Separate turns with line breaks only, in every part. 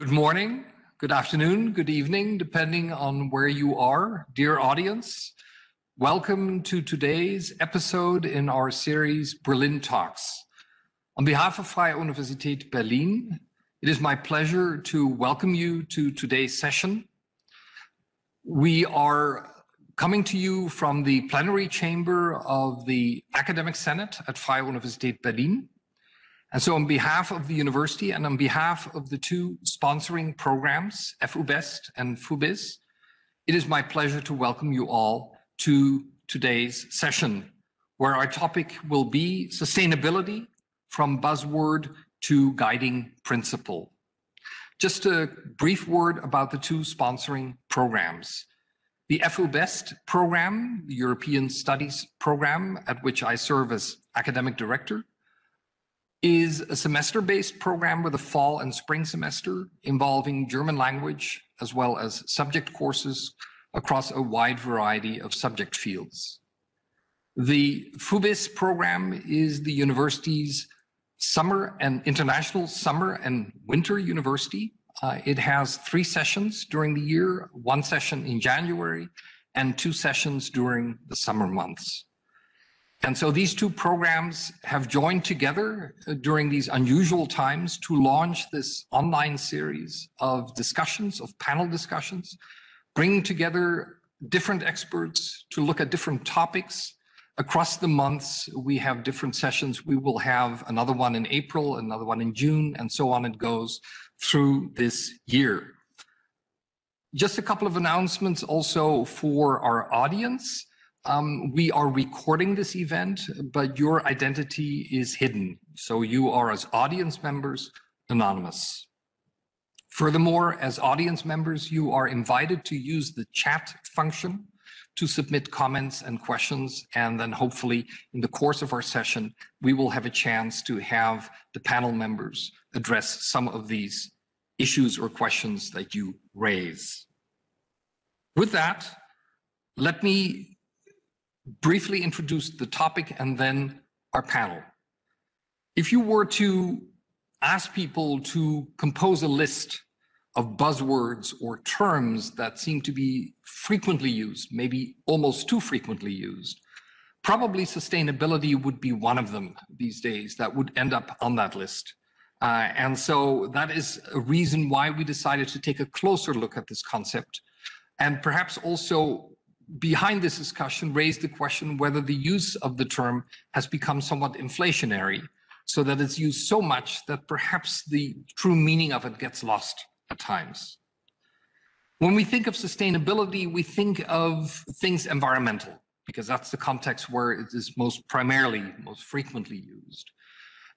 Good morning, good afternoon, good evening, depending on where you are. Dear audience, welcome to today's episode in our series BerlinTalks. On behalf of Freie Universität Berlin, it is my pleasure to welcome you to today's session. We are coming to you from the plenary chamber of the Academic Senate at Freie Universität Berlin. And so on behalf of the university and on behalf of the two sponsoring programs, FUBiS and FUBiS, it is my pleasure to welcome you all to today's session, where our topic will be sustainability from buzzword to guiding principle. Just a brief word about the two sponsoring programs. The FUBiS program, the European Studies program, at which I serve as academic director, is a semester-based program with a fall and spring semester involving German language as well as subject courses across a wide variety of subject fields. The FUBiS program is the university's summer and international summer and winter university. It has 3 sessions during the year, 1 session in January and 2 sessions during the summer months. And so these two programs have joined together during these unusual times to launch this online series of discussions, of panel discussions, bringing together different experts to look at different topics. Across the months, we have different sessions. We will have another one in April, another one in June, and so on it goes through this year. Just a couple of announcements also for our audience. We are recording this event, but your identity is hidden. So you are, as audience members, anonymous. Furthermore, as audience members, you are invited to use the chat function to submit comments and questions. And then hopefully in the course of our session, we will have a chance to have the panel members address some of these issues or questions that you raise. With that, let me briefly introduce the topic and then our panel. If you were to ask people to compose a list of buzzwords or terms that seem to be frequently used, maybe almost too frequently used, probably sustainability would be one of them these days that would end up on that list. And so that is a reason why we decided to take a closer look at this concept, and perhaps also behind this discussion raised the question whether the use of the term has become somewhat inflationary, so that it's used so much that perhaps the true meaning of it gets lost at times. When we think of sustainability, we think of things environmental, because that's the context where it is most frequently used.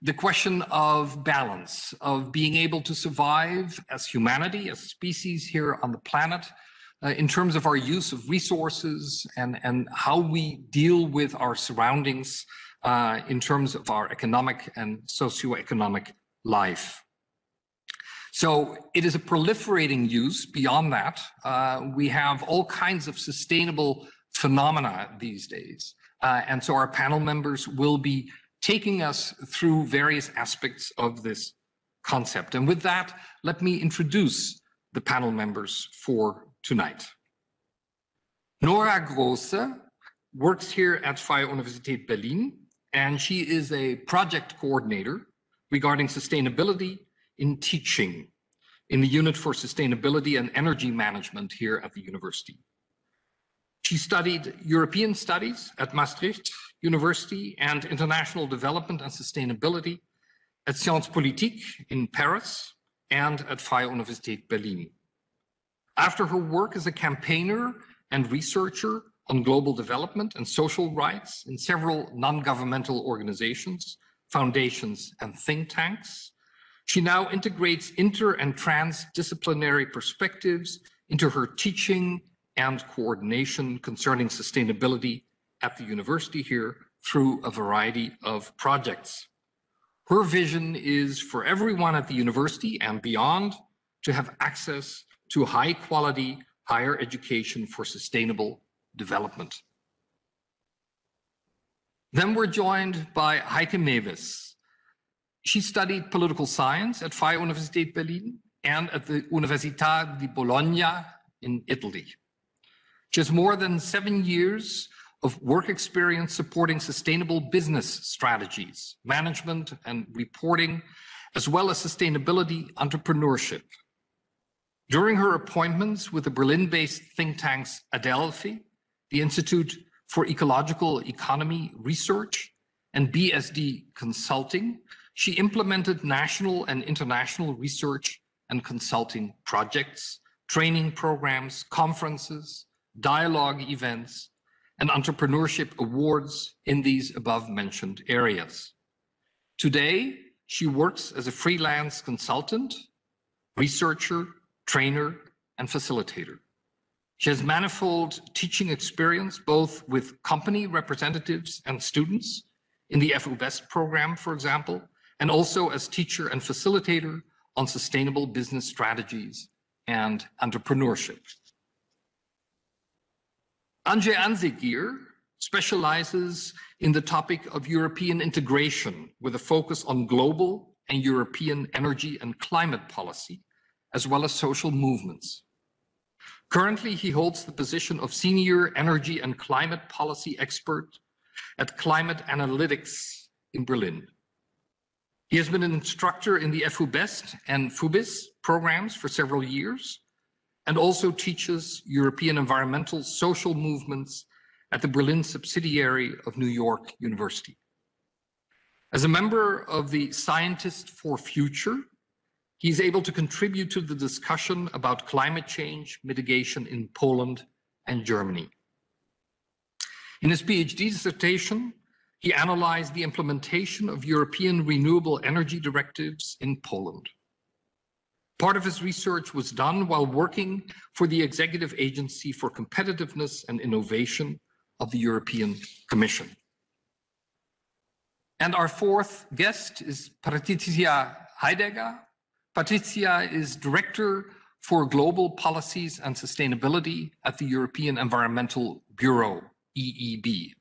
The question of balance, of being able to survive as humanity, as species here on the planet, in terms of our use of resources and how we deal with our surroundings in terms of our economic and socioeconomic life. So it is a proliferating use. Beyond that, we have all kinds of sustainable phenomena these days. And so our panel members will be taking us through various aspects of this concept. And with that, let me introduce the panel members for tonight. Nora Grosse works here at Freie Universität Berlin, and she is a project coordinator regarding sustainability in teaching in the Unit for Sustainability and Energy Management here at the university. She studied European Studies at Maastricht University and International Development and Sustainability at Sciences Politiques in Paris and at Freie Universität Berlin. After her work as a campaigner and researcher on global development and social rights in several non-governmental organizations, foundations, and think tanks, she now integrates inter- and transdisciplinary perspectives into her teaching and coordination concerning sustainability at the university here through a variety of projects. Her vision is for everyone at the university and beyond to have access to high quality higher education for sustainable development. Then we're joined by Heidi Mavis. She studied political science at Freie Universität Berlin and at the Università di Bologna in Italy. She has more than 7 years of work experience supporting sustainable business strategies, management and reporting, as well as sustainability entrepreneurship. During her appointments with the Berlin-based think tanks Adelphi, the Institute for Ecological Economy Research, and BSD Consulting, she implemented national and international research and consulting projects, training programs, conferences, dialogue events, and entrepreneurship awards in these above-mentioned areas. Today, she works as a freelance consultant, researcher, trainer, and facilitator. She has manifold teaching experience, both with company representatives and students in the FUBiS program, for example, and also as teacher and facilitator on sustainable business strategies and entrepreneurship. Anje Anzegir specializes in the topic of European integration with a focus on global and European energy and climate policy, as well as social movements. Currently, he holds the position of Senior Energy and Climate Policy Expert at Climate Analytics in Berlin. He has been an instructor in the FUBiS and FUBiS programs for several years, and also teaches European environmental social movements at the Berlin subsidiary of New York University. As a member of the Scientists for Future, he's able to contribute to the discussion about climate change mitigation in Poland and Germany. In his PhD dissertation, he analyzed the implementation of European renewable energy directives in Poland. Part of his research was done while working for the Executive Agency for Competitiveness and Innovation of the European Commission. And our fourth guest is Patricia Heidegger. Patricia is Director for Global Policies and Sustainability at the European Environmental Bureau, EEB,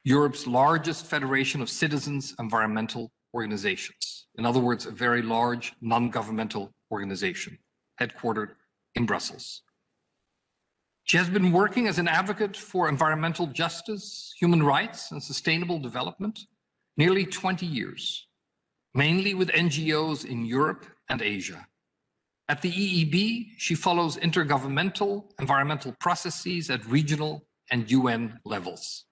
Europe's largest federation of citizens' environmental organizations. In other words, a very large non-governmental organization headquartered in Brussels. She has been working as an advocate for environmental justice, human rights, and sustainable development nearly 20 years, mainly with NGOs in Europe and Asia. At the EEB, she follows intergovernmental environmental processes at regional and UN levels.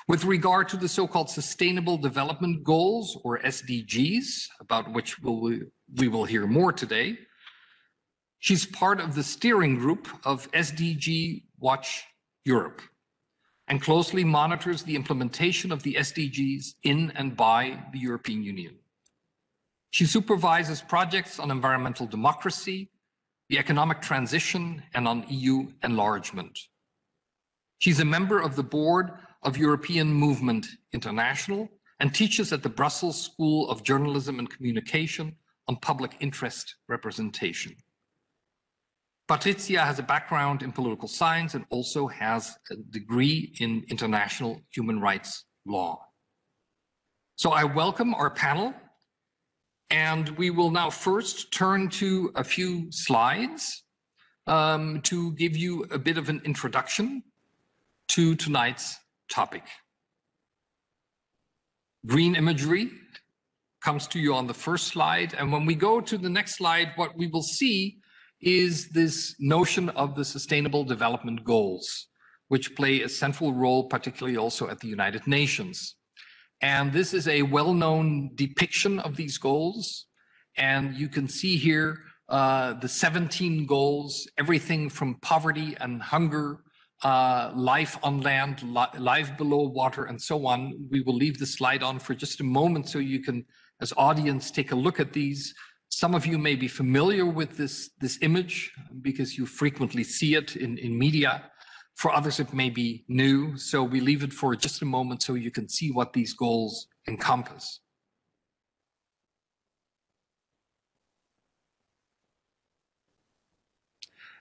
With regard to the so-called Sustainable Development Goals, or SDGs, about which we will hear more today, she's part of the steering group of SDG Watch Europe and closely monitors the implementation of the SDGs in and by the European Union. She supervises projects on environmental democracy, the economic transition, and on EU enlargement. She's a member of the board of European Movement International and teaches at the Brussels School of Journalism and Communication on public interest representation. Patricia has a background in political science and also has a degree in international human rights law. So I welcome our panel, and we will now first turn to a few slides to give you a bit of an introduction to tonight's topic. Green imagery comes to you on the first slide, and when we go to the next slide, what we will see is this notion of the Sustainable Development Goals, which play a central role, particularly also at the United Nations. And this is a well-known depiction of these goals, and you can see here the 17 goals, everything from poverty and hunger, life on land, life below water, and so on. We will leave the slide on for just a moment so you can, as audience, take a look at these. Some of you may be familiar with this image because you frequently see it in media. For others, it may be new. So we leave it for just a moment so you can see what these goals encompass.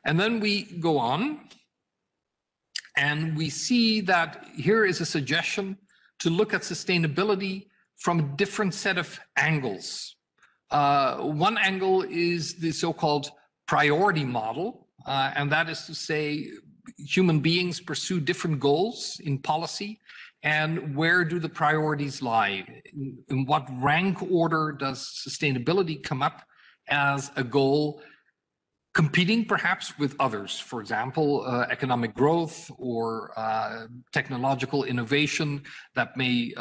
And then we go on. And we see that here is a suggestion to look at sustainability from a different set of angles. One angle is the so-called priority model, and that is to say human beings pursue different goals in policy, and where do the priorities lie? In what rank order does sustainability come up as a goal, competing perhaps with others, for example, economic growth or technological innovation that may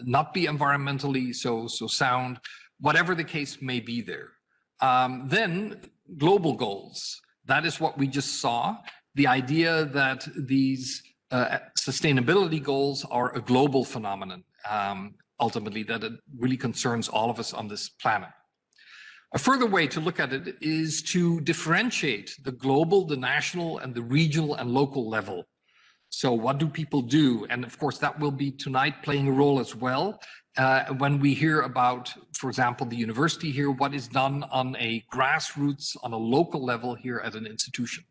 not be environmentally so sound, whatever the case may be there. Then global goals, that is what we just saw, the idea that these sustainability goals are a global phenomenon, ultimately, that it really concerns all of us on this planet. A further way to look at it is to differentiate the global, the national, and the regional and local level. So what do people do? And of course, that will be tonight playing a role as well. When we hear about, for example, the university here, what is done on a grassroots, on a local level here at an institution.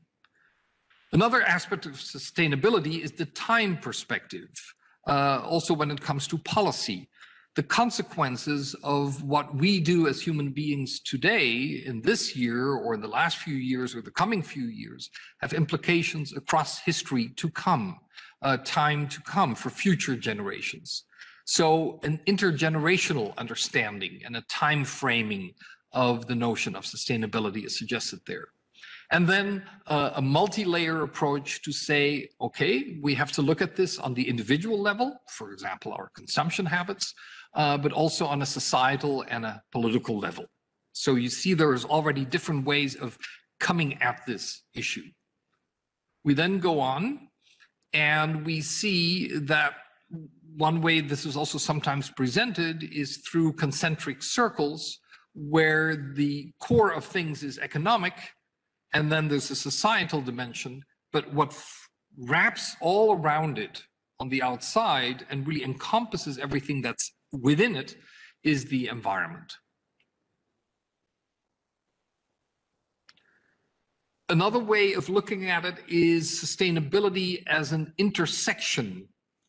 Another aspect of sustainability is the time perspective, also when it comes to policy. The consequences of what we do as human beings today in this year or in the last few years or the coming few years have implications across history to come, time to come for future generations. So an intergenerational understanding and a time framing of the notion of sustainability is suggested there. And then a multi-layer approach to say, okay, we have to look at this on the individual level, for example, our consumption habits, but also on a societal and a political level. So you see there's already different ways of coming at this issue. We then go on and we see that one way this is also sometimes presented is through concentric circles, where the core of things is economic, and then there's a societal dimension, but what wraps all around it on the outside and really encompasses everything that's within it is the environment. Another way of looking at it is sustainability as an intersection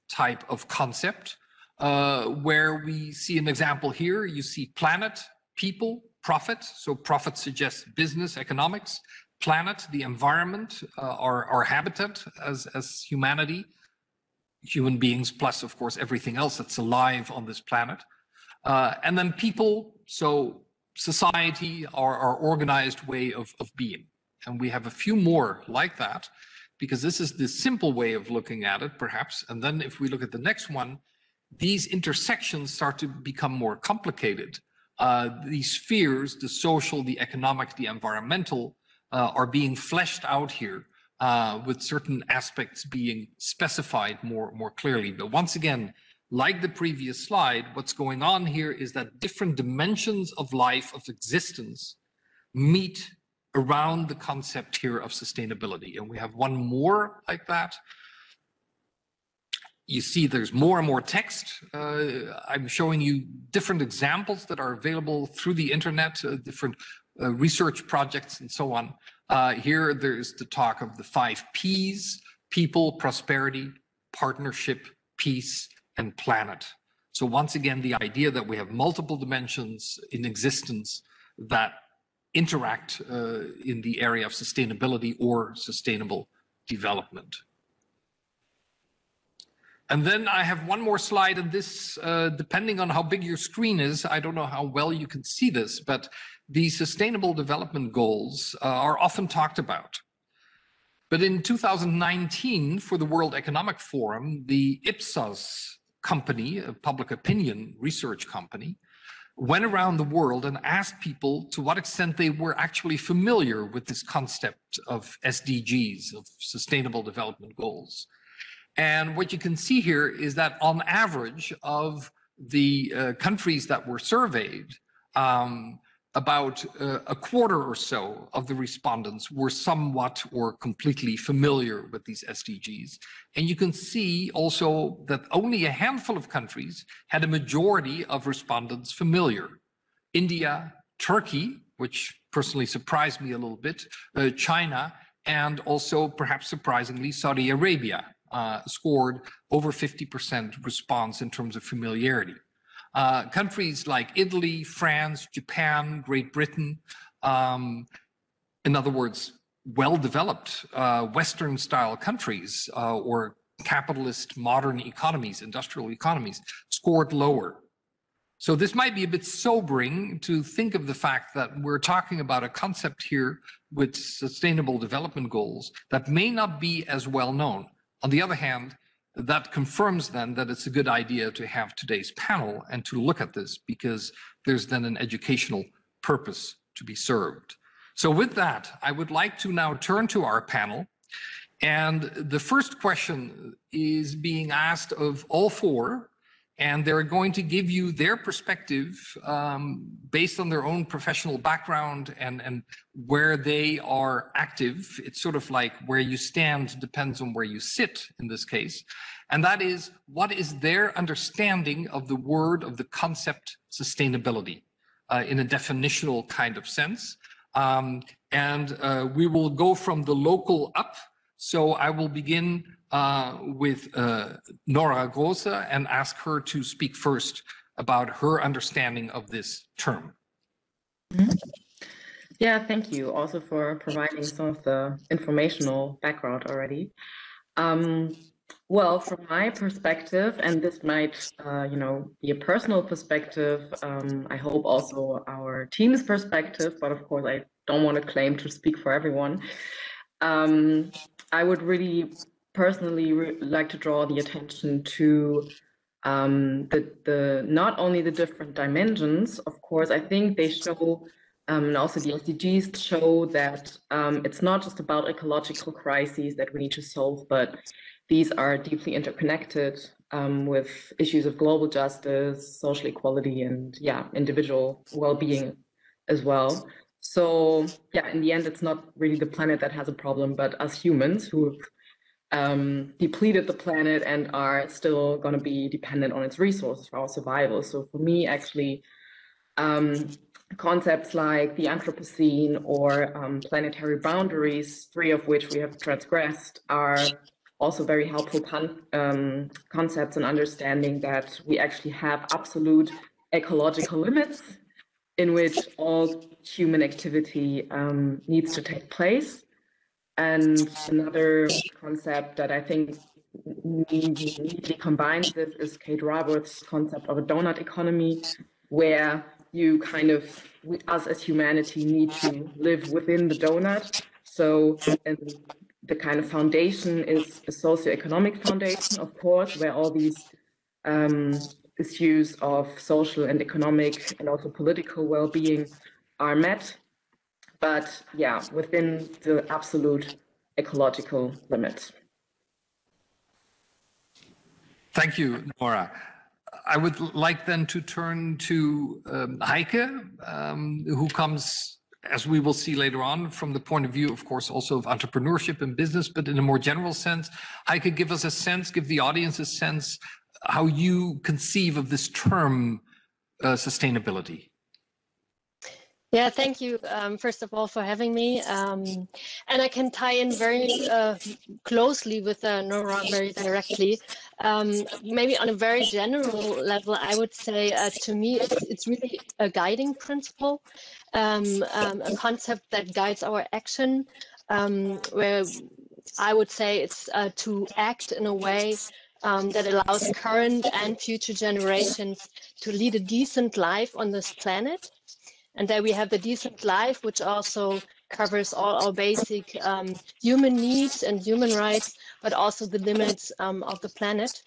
type of concept, where we see an example here. You see planet, people, profit. So profit suggests business, economics. Planet, the environment, our habitat as humanity, human beings, plus of course everything else that's alive on this planet. And then people, so society, our organized way of being. And we have a few more like that, because this is the simple way of looking at it, perhaps. And then if we look at the next one, these intersections start to become more complicated. These spheres, the social, the economic, the environmental, are being fleshed out here, with certain aspects being specified more clearly. But once again, like the previous slide, what's going on here is that different dimensions of life, of existence, meet around the concept here of sustainability. And we have one more like that. You see there's more and more text. I'm showing you different examples that are available through the internet, different research projects and so on. Here there's the talk of the 5 Ps: people, prosperity, partnership, peace, and planet. So once again, the idea that we have multiple dimensions in existence that interact in the area of sustainability or sustainable development. And then I have one more slide, and this, depending on how big your screen is, I don't know how well you can see this, but the Sustainable Development Goals are often talked about. But in 2019, for the World Economic Forum, the Ipsos company, a public opinion research company, went around the world and asked people to what extent they were actually familiar with this concept of SDGs, of Sustainable Development Goals. And what you can see here is that on average of the countries that were surveyed, about a quarter or so of the respondents were somewhat or completely familiar with these SDGs. And you can see also that only a handful of countries had a majority of respondents familiar. India, Turkey, which personally surprised me a little bit, China, and also perhaps surprisingly Saudi Arabia scored over 50% response in terms of familiarity. Countries like Italy, France, Japan, Great Britain, in other words, well-developed Western-style countries or capitalist modern economies, industrial economies, scored lower. So this might be a bit sobering to think of the fact that we're talking about a concept here with sustainable development goals that may not be as well known. On the other hand, that confirms then that it's a good idea to have today's panel and to look at this, because there's then an educational purpose to be served. So with that, I would like to now turn to our panel. And the first question is being asked of all four, and they're going to give you their perspective based on their own professional background and where they are active. It's sort of like where you stand depends on where you sit in this case. And that is, what is their understanding of the word, of the concept sustainability in a definitional kind of sense. We will go from the local up. So I will begin with Nora Grosse and ask her to speak first about her understanding of this term.
Yeah, thank you also for providing some of the informational background already. Well, from my perspective, and this might, be a personal perspective, I hope also our team's perspective, but of course I don't want to claim to speak for everyone. I would really personally like to draw the attention to the not only the different dimensions. Of course, I think they show, and also the SDGs show that it's not just about ecological crises that we need to solve, but these are deeply interconnected with issues of global justice, social equality, and individual well-being as well. So in the end, it's not really the planet that has a problem, but us humans who've depleted the planet and are still going to be dependent on its resources for our survival. So for me, actually, concepts like the Anthropocene or planetary boundaries, three of which we have transgressed, are also very helpful concepts in understanding that we actually have absolute ecological limits in which all human activity needs to take place. And another concept that I think neatly combines this is Kate Raworth's concept of a donut economy, where you kind of, us as humanity, need to live within the donut. So the kind of foundation is a socioeconomic foundation, of course, where all these issues of social and economic and also political well-being are met, but within the absolute ecological limits.
Thank you, Nora. I would like then to turn to Heike, who comes, as we will see later on, from the point of view, of course, also of entrepreneurship and business, but in a more general sense. Heike, give us a sense, give the audience a sense, how you conceive of this term, sustainability.
Yeah, thank you, first of all, for having me. And I can tie in very closely with Nora very directly. Maybe on a very general level, I would say, to me, it's really a guiding principle, a concept that guides our action, where I would say it's to act in a way that allows current and future generations to lead a decent life on this planet. And there we have the decent life, which also covers all our basic human needs and human rights, but also the limits of the planet.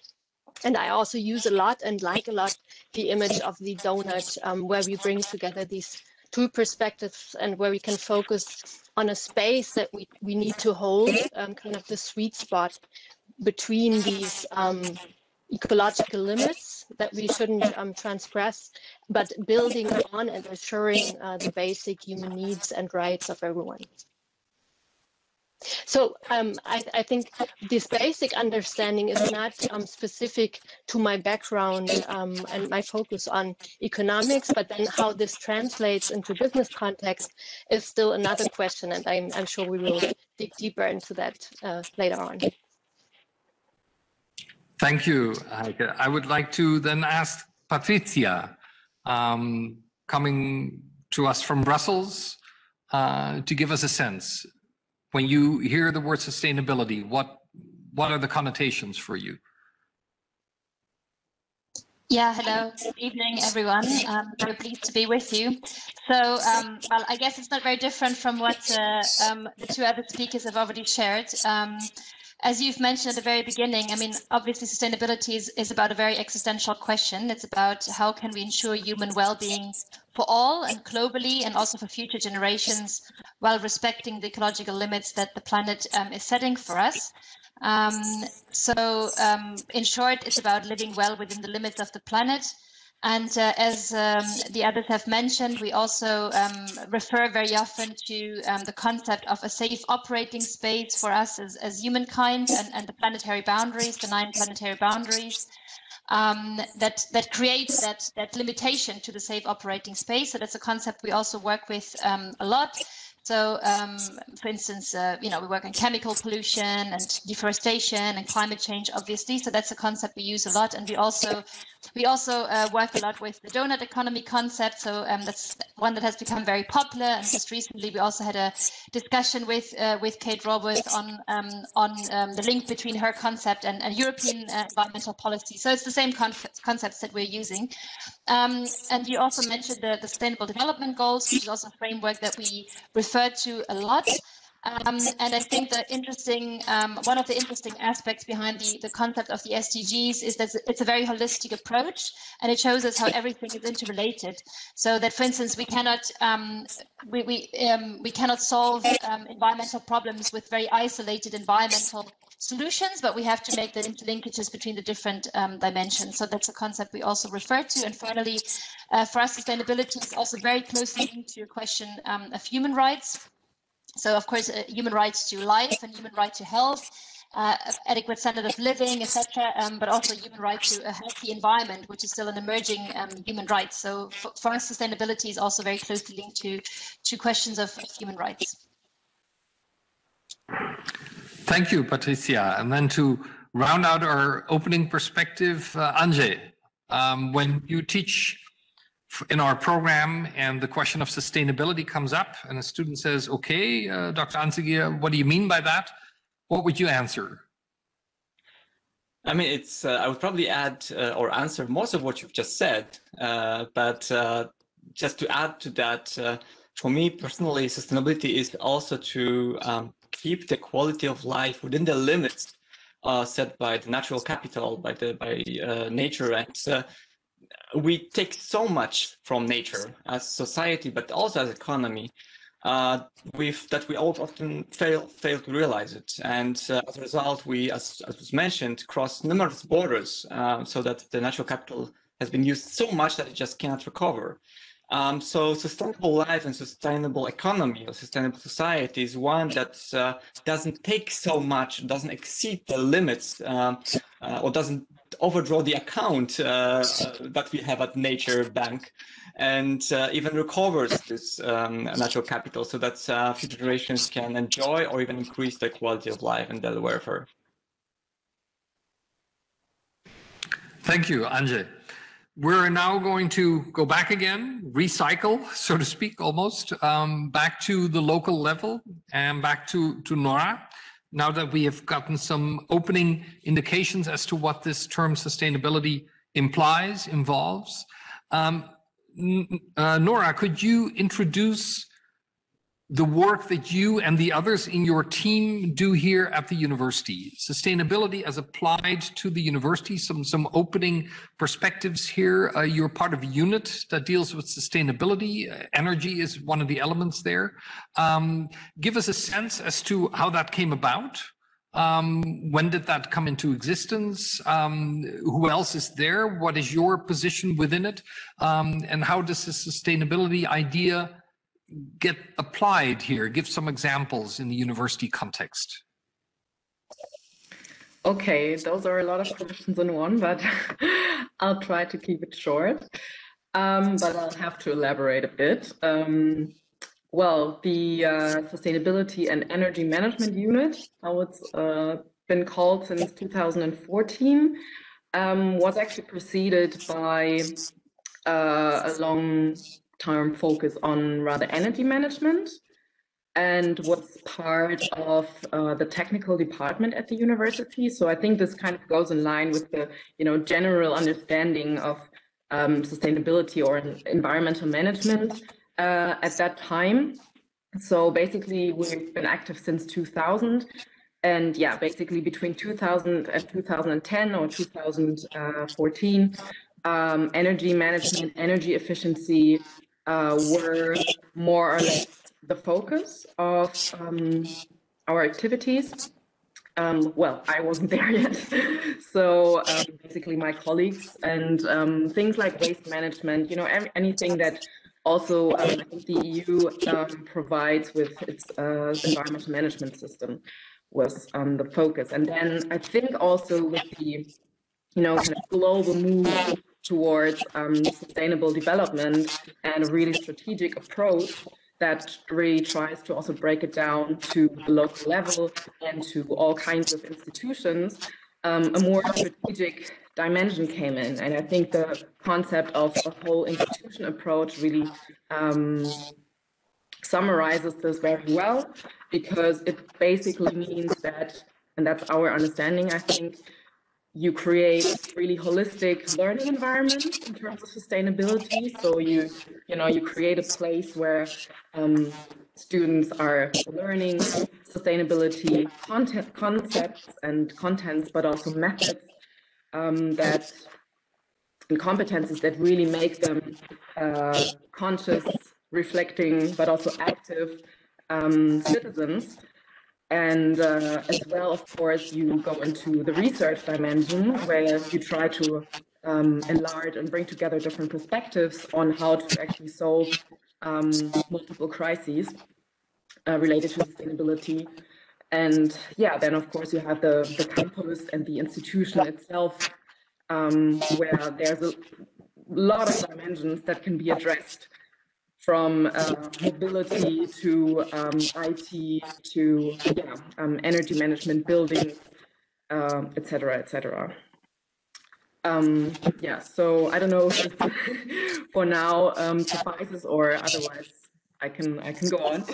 And I also use a lot and like a lot the image of the donut, where we bring together these two perspectives and where we can focus on a space that we need to hold, kind of the sweet spot between these ecological limits that we shouldn't transgress, but building on and assuring the basic human needs and rights of everyone. So I think this basic understanding is not specific to my background and my focus on economics, but then how this translates into business context is still another question, and I'm sure we will dig deeper into that later on.
Thank you, Heike. I would like to then ask Patricia, coming to us from Brussels, to give us a sense. When you hear the word sustainability, what are the connotations for you?
Yeah, hello, good evening, everyone. Very pleased to be with you. So, well, I guess it's not very different from what the two other speakers have already shared. As you've mentioned at the very beginning, I mean, obviously sustainability is about a very existential question. It's about how can we ensure human well-being for all and globally, and also for future generations, while respecting the ecological limits that the planet is setting for us. In short, it's about living well within the limits of the planet. And as the others have mentioned, we also refer very often to the concept of a safe operating space for us as humankind, and the planetary boundaries, the 9 planetary boundaries that creates that limitation to the safe operating space. So that's a concept we also work with a lot. So, for instance, we work on chemical pollution and deforestation and climate change, obviously. So that's a concept we use a lot, and we also work a lot with the donut economy concept. So that's one that has become very popular. And just recently, we also had a discussion with Kate Raworth on the link between her concept and European environmental policy. So it's the same concepts that we're using. And you also mentioned the Sustainable Development Goals, which is also a framework that we refer to a lot. And I think the interesting, one of the interesting aspects behind the concept of the SDGs is that it's a very holistic approach, and it shows us how everything is interrelated. So that, for instance, we cannot solve environmental problems with very isolated environmental solutions, but we have to make the interlinkages between the different dimensions. So that's a concept we also refer to. And finally, for us, sustainability is also very closely linked to a question of human rights. So, of course, human rights to life and human right to health, adequate standard of living, etc., but also human right to a healthy environment, which is still an emerging human right. So for us, sustainability is also very closely linked to questions of human rights.
Thank you, Patricia. And then to round out our opening perspective, Anže, when you teach in our program and the question of sustainability comes up and a student says, okay, Dr. Anzigier, what do you mean by that? What would you answer?
I mean, I would probably add or answer most of what you've just said, but just to add to that, for me personally, sustainability is also to keep the quality of life within the limits set by the natural capital, by nature. And we take so much from nature as society, but also as economy, that we all often fail to realize it. And as a result, we, as was mentioned, cross numerous borders, so that the natural capital has been used so much that it just cannot recover. So sustainable life and sustainable economy or sustainable society is one that doesn't take so much, doesn't exceed the limits, or doesn't overdraw the account that we have at Nature Bank, and even recovers this natural capital so that future generations can enjoy or even increase their quality of life and their welfare.
Thank you, Anže. We're now going to go back again, recycle, so to speak, almost, back to the local level and back to Nora. Now that we have gotten some opening indications as to what this term sustainability involves. Nora, could you introduce the work that you and the others in your team do here at the university? Sustainability as applied to the university, some opening perspectives here. You're part of a unit that deals with sustainability. Energy is one of the elements there. Give us a sense as to how that came about. When did that come into existence? Who else is there? What is your position within it? And how does the sustainability idea get applied here? Give some examples in the university context.
Okay, those are a lot of questions in one, but I'll try to keep it short. But I'll have to elaborate a bit. Well, the Sustainability and Energy Management Unit, how it's been called since 2014, was actually preceded by a long-term focus on rather energy management, and was part of the technical department at the university. So I think this kind of goes in line with the general understanding of sustainability or environmental management at that time. So basically, we've been active since 2000. And yeah, basically between 2000 and 2010 or 2014, energy management, energy efficiency were more or less the focus of our activities. Well, I wasn't there yet. So basically my colleagues, and things like waste management, anything that also I think the EU provides with its environmental management system was the focus. And then I think also with the kind of global move towards sustainable development and a really strategic approach that really tries to also break it down to the local level and to all kinds of institutions, a more strategic dimension came in. And I think the concept of a whole institution approach really summarizes this very well, because it basically means that, and that's our understanding, I think, you create really holistic learning environment in terms of sustainability. So you create a place where students are learning sustainability concepts and contents, but also methods and competencies that really make them conscious, reflecting, but also active citizens. And as well, of course, you go into the research dimension, where you try to enlarge and bring together different perspectives on how to actually solve multiple crises related to sustainability. And yeah, then of course you have the campus and the institution itself, where there's a lot of dimensions that can be addressed, from mobility to IT to energy management, building, et cetera, et cetera. Yeah, so I don't know if for now suffices, or otherwise I can go on.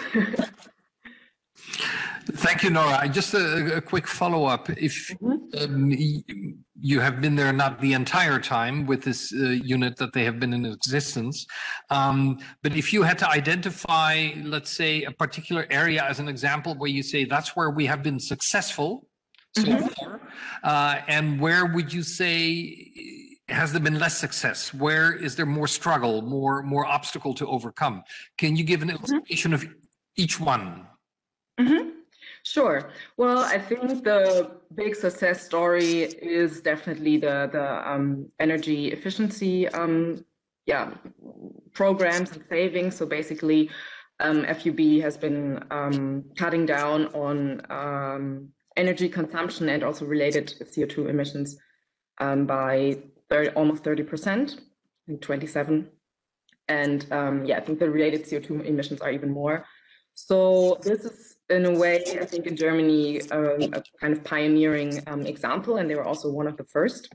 Thank you, Nora. Just a quick follow-up. If you have been there not the entire time with this unit that they have been in existence, but if you had to identify, let's say, a particular area as an example where you say that's where we have been successful so far, and where would you say has there been less success? Where is there more struggle, more obstacle to overcome? Can you give an illustration of each one?
Sure. Well, I think the big success story is definitely the energy efficiency programs and savings. So basically, FUB has been cutting down on energy consumption and also related CO2 emissions by almost 30%, in 27. And I think the related CO2 emissions are even more. So this is, in a way, I think in Germany, a kind of pioneering example, and they were also one of the first.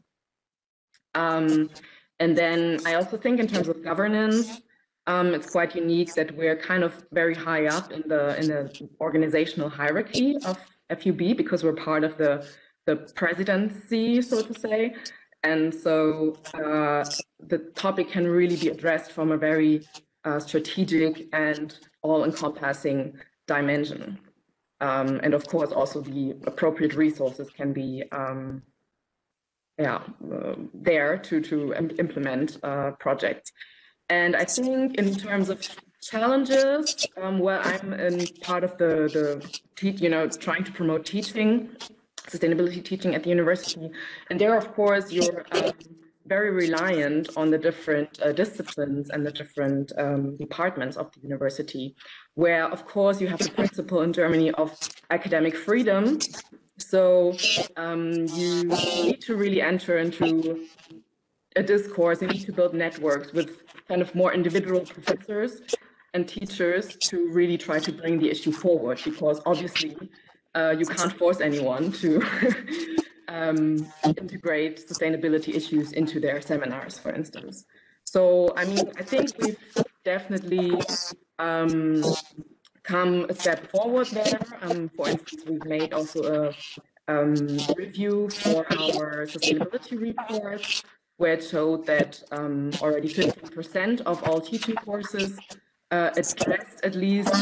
And then I also think in terms of governance, it's quite unique that we're kind of very high up in the organizational hierarchy of FUB, because we're part of the presidency, so to say. And so the topic can really be addressed from a very strategic and all-encompassing dimension. And of course, also the appropriate resources can be there to implement projects. And I think in terms of challenges, well, I'm in part of trying to promote teaching, sustainability teaching at the university. And there, of course, you're very reliant on the different disciplines and the different departments of the university, where, of course, you have the principle in Germany of academic freedom. So you need to really enter into a discourse. You need to build networks with kind of more individual professors and teachers to really try to bring the issue forward, because obviously you can't force anyone to integrate sustainability issues into their seminars, for instance. So, I mean, I think we've definitely come a step forward there. For instance, we've made also a review for our sustainability report, where it showed that already 15% of all teaching courses addressed at least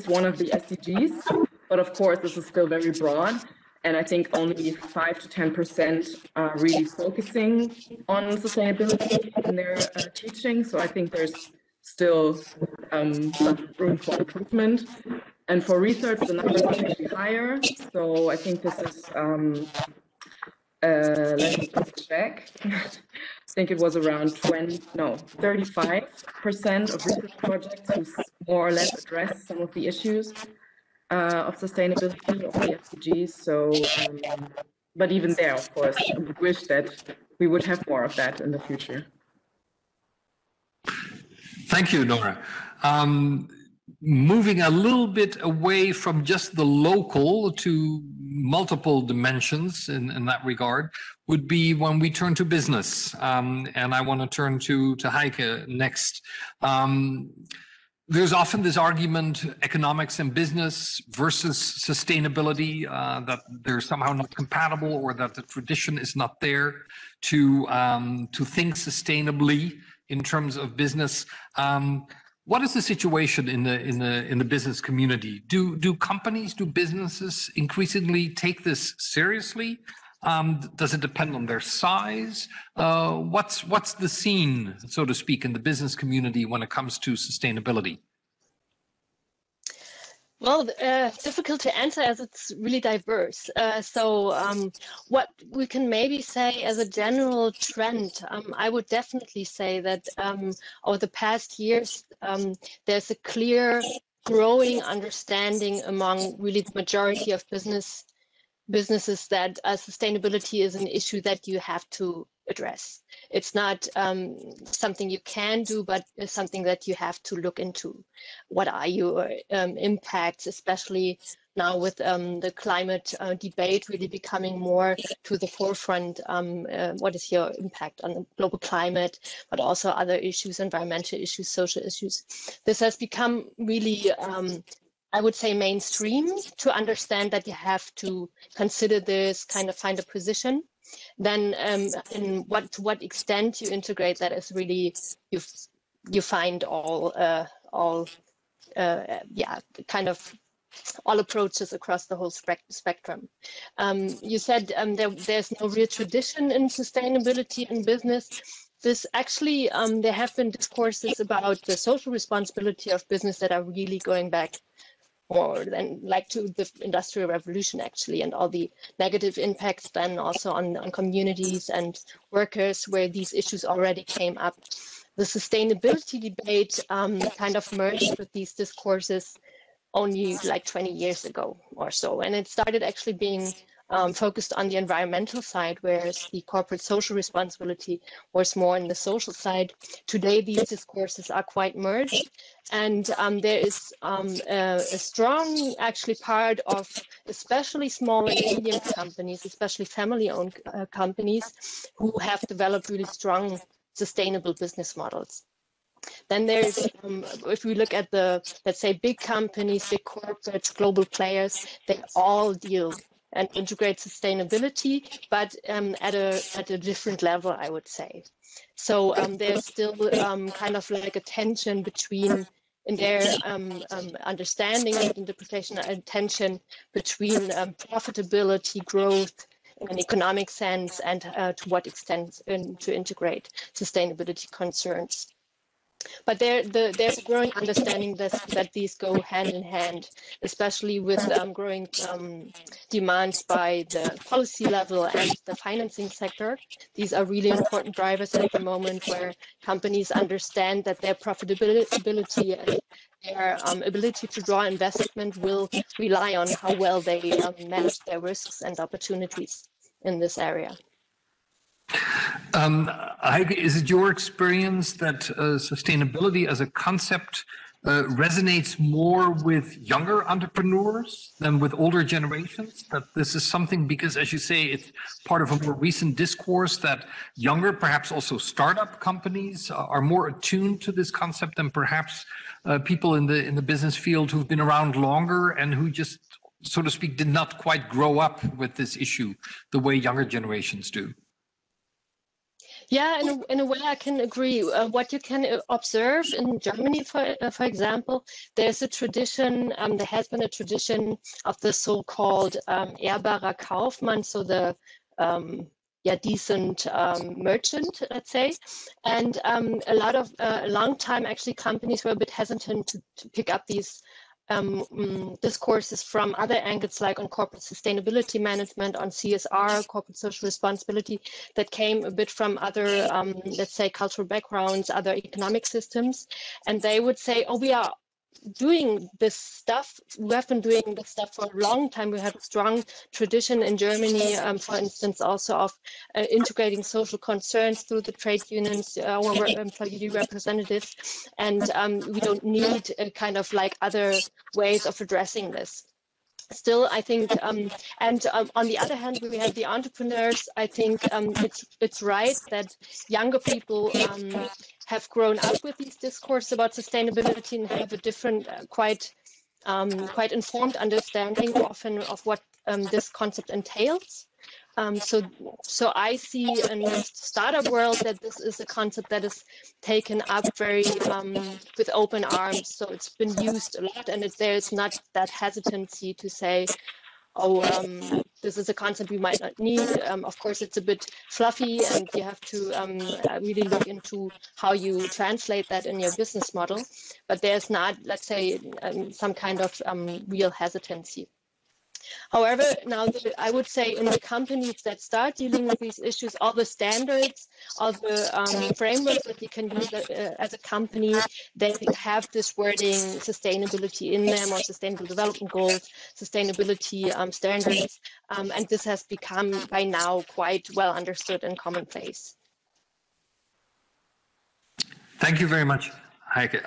one of the SDGs. But of course, this is still very broad. And I think only 5 to 10% are really focusing on sustainability in their teaching. So I think there's still some room for improvement. And for research, the numbers are actually higher. So I think this is, let me check. I think it was around 35% of research projects who more or less address some of the issues of sustainability of the SDGs. So, but even there, of course, we wish that we would have more of that in the future.
Thank you, Nora. Moving a little bit away from just the local to multiple dimensions in that regard would be when we turn to business. And I want to turn to Heike next. There's often this argument, economics and business versus sustainability, that they're somehow not compatible, or that the tradition is not there to think sustainably in terms of business. What is the situation in the business community? Do companies, do businesses increasingly take this seriously? Does it depend on their size? What's the scene, so to speak, in the business community when it comes to sustainability?
Well, difficult to answer as it's really diverse. So what we can maybe say as a general trend, I would definitely say that over the past years, there's a clear growing understanding among really the majority of businesses that sustainability is an issue that you have to address. It's not something you can do, but it's something that you have to look into. What are your impacts, especially now with the climate debate really becoming more to the forefront? What is your impact on the global climate, but also other issues, environmental issues, social issues? This has become really I would say mainstream to understand that you have to consider this, kind of find a position. Then to what extent you integrate that is really, you find all kind of all approaches across the whole spectrum. You said there's no real tradition in sustainability in business. This actually, there have been discourses about the social responsibility of business that are really going back more than like to the Industrial Revolution, actually, and all the negative impacts then also on communities and workers where these issues already came up. The sustainability debate kind of merged with these discourses only like 20 years ago or so. And it started actually being focused on the environmental side, whereas the corporate social responsibility was more on the social side. Today, these discourses are quite merged. And there is a strong actually part of especially small and medium companies, especially family-owned companies, who have developed really strong sustainable business models. Then there's, if we look at the, let's say, big companies, big corporates, global players, they all deal and integrate sustainability, but at a different level, I would say. So there's still kind of like a tension between, in their understanding and interpretation, a tension between profitability, growth, in an economic sense, and to what extent to integrate sustainability concerns. But there's a growing understanding that these go hand in hand, especially with growing demands by the policy level and the financing sector. These are really important drivers at the moment, where companies understand that their profitability and their ability to draw investment will rely on how well they manage their risks and opportunities in this area. Heidi,
is it your experience that sustainability as a concept resonates more with younger entrepreneurs than with older generations? That this is something, because as you say, it's part of a more recent discourse that younger, perhaps also startup companies are more attuned to this concept than perhaps people in the business field who've been around longer and who just, so to speak, did not quite grow up with this issue the way younger generations do.
Yeah, in a way, I can agree. What you can observe in Germany, for example, there's a tradition. There has been a tradition of the so-called ehrbarer Kaufmann, so the decent merchant, let's say. And a long time, actually, companies were a bit hesitant to pick up these discourses from other angles, like on corporate sustainability management, on CSR, corporate social responsibility, that came a bit from other, let's say, cultural backgrounds, other economic systems. And they would say, oh, we are doing this stuff. We have been doing this stuff for a long time. We have a strong tradition in Germany, for instance, also of integrating social concerns through the trade unions, our employee representatives, and we don't need kind of like other ways of addressing this. Still, I think, and on the other hand, we have the entrepreneurs. I think it's right that younger people have grown up with these discourses about sustainability and have a different, quite informed understanding often of what this concept entails. So I see in the startup world that this is a concept that is taken up very with open arms. So it's been used a lot, and there's not that hesitancy to say, oh, this is a concept we might not need. Of course, it's a bit fluffy, and you have to really look into how you translate that in your business model. But there's not, let's say, some kind of real hesitancy. However, now I would say in the companies that start dealing with these issues, all the standards, all the frameworks that you can use as a company, they have this wording sustainability in them, or sustainable development goals, sustainability standards, and this has become by now quite well understood and commonplace.
Thank you very much, Heike.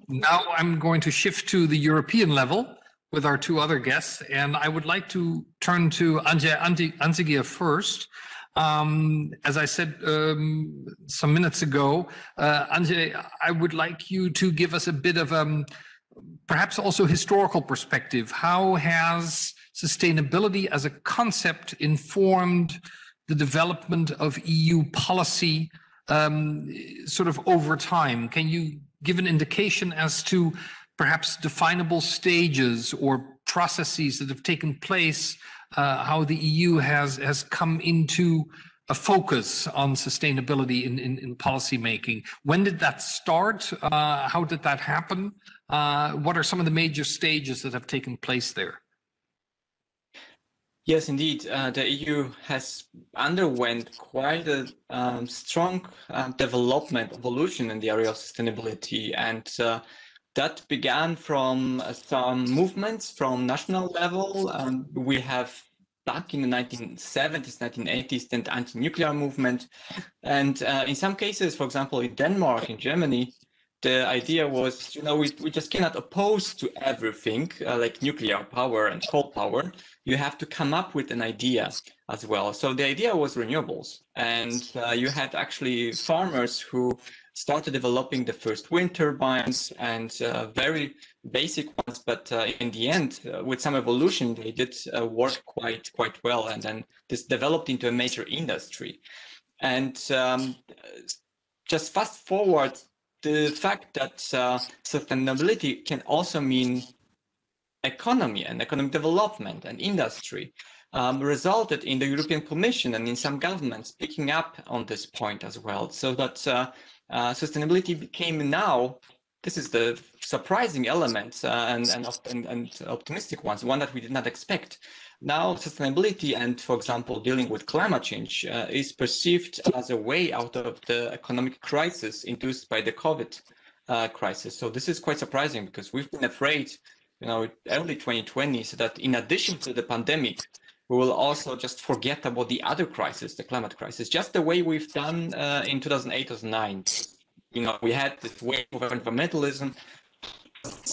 Now I'm going to shift to the European level with our two other guests, and I would like to turn to Anzigia first. As I said some minutes ago, Anje, I would like you to give us a bit of perhaps also historical perspective. How has sustainability as a concept informed the development of EU policy sort of over time? Can you give an indication as to perhaps definable stages or processes that have taken place, how the EU has come into a focus on sustainability in policy making? When did that start? How did that happen? What are some of the major stages that have taken place there?
Yes, indeed. The EU has underwent quite a strong development, evolution in the area of sustainability, and that began from some movements from national level. We have back in the 1970s, 1980s, the anti-nuclear movement. And in some cases, for example, in Denmark, in Germany, the idea was, we just cannot oppose to everything like nuclear power and coal power. You have to come up with an idea as well. So the idea was renewables. And you had actually farmers who started developing the first wind turbines, and very basic ones, but in the end, with some evolution, they did work quite well, and then this developed into a major industry. And just fast forward, the fact that sustainability can also mean economy and economic development and industry resulted in the European Commission and in some governments picking up on this point as well, so that sustainability became now, this is the surprising element and optimistic one that we did not expect. Now sustainability and, for example, dealing with climate change is perceived as a way out of the economic crisis induced by the COVID crisis. So this is quite surprising, because we've been afraid, early 2020, so that in addition to the pandemic, we will also just forget about the other crisis, the climate crisis, just the way we've done in 2008, 2009. We had this wave of environmentalism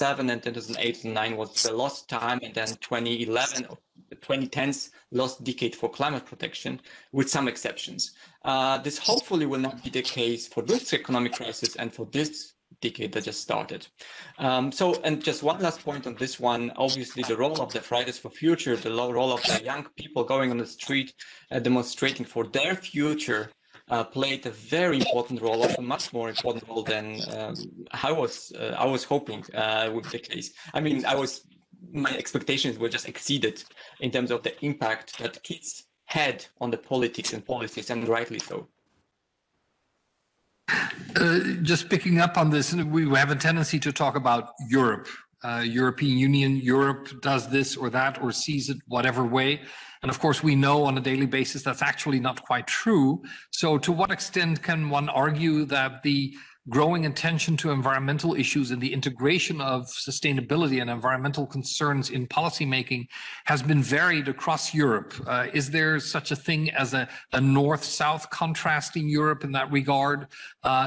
2007 and 2008 and 2009 was the lost time, and then 2011, 2010s lost decade for climate protection, with some exceptions. This hopefully will not be the case for this economic crisis and for this decade that just started. And just one last point on this one, obviously the role of the Fridays for Future, the role of the young people going on the street, demonstrating for their future, played a very important role, a much more important role than I was hoping would be the case. I mean, my expectations were just exceeded in terms of the impact that kids had on the politics and policies, and rightly so.
Just picking up on this, we have a tendency to talk about Europe, European Union. Europe does this or that or sees it whatever way. And of course, we know on a daily basis that's actually not quite true. So to what extent can one argue that the growing attention to environmental issues and the integration of sustainability and environmental concerns in policymaking has been varied across Europe? Is there such a thing as a north-south contrast in Europe in that regard?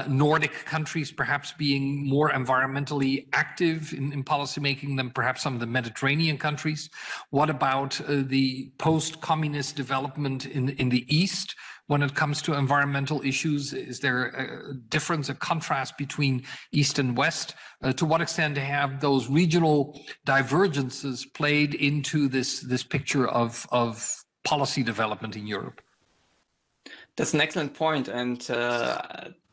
Nordic countries perhaps being more environmentally active in policymaking than perhaps some of the Mediterranean countries? What about the post-communist development in the East? When it comes to environmental issues, is there a difference, a contrast between East and West? To what extent have those regional divergences played into this picture of policy development in Europe?
That's an excellent point. And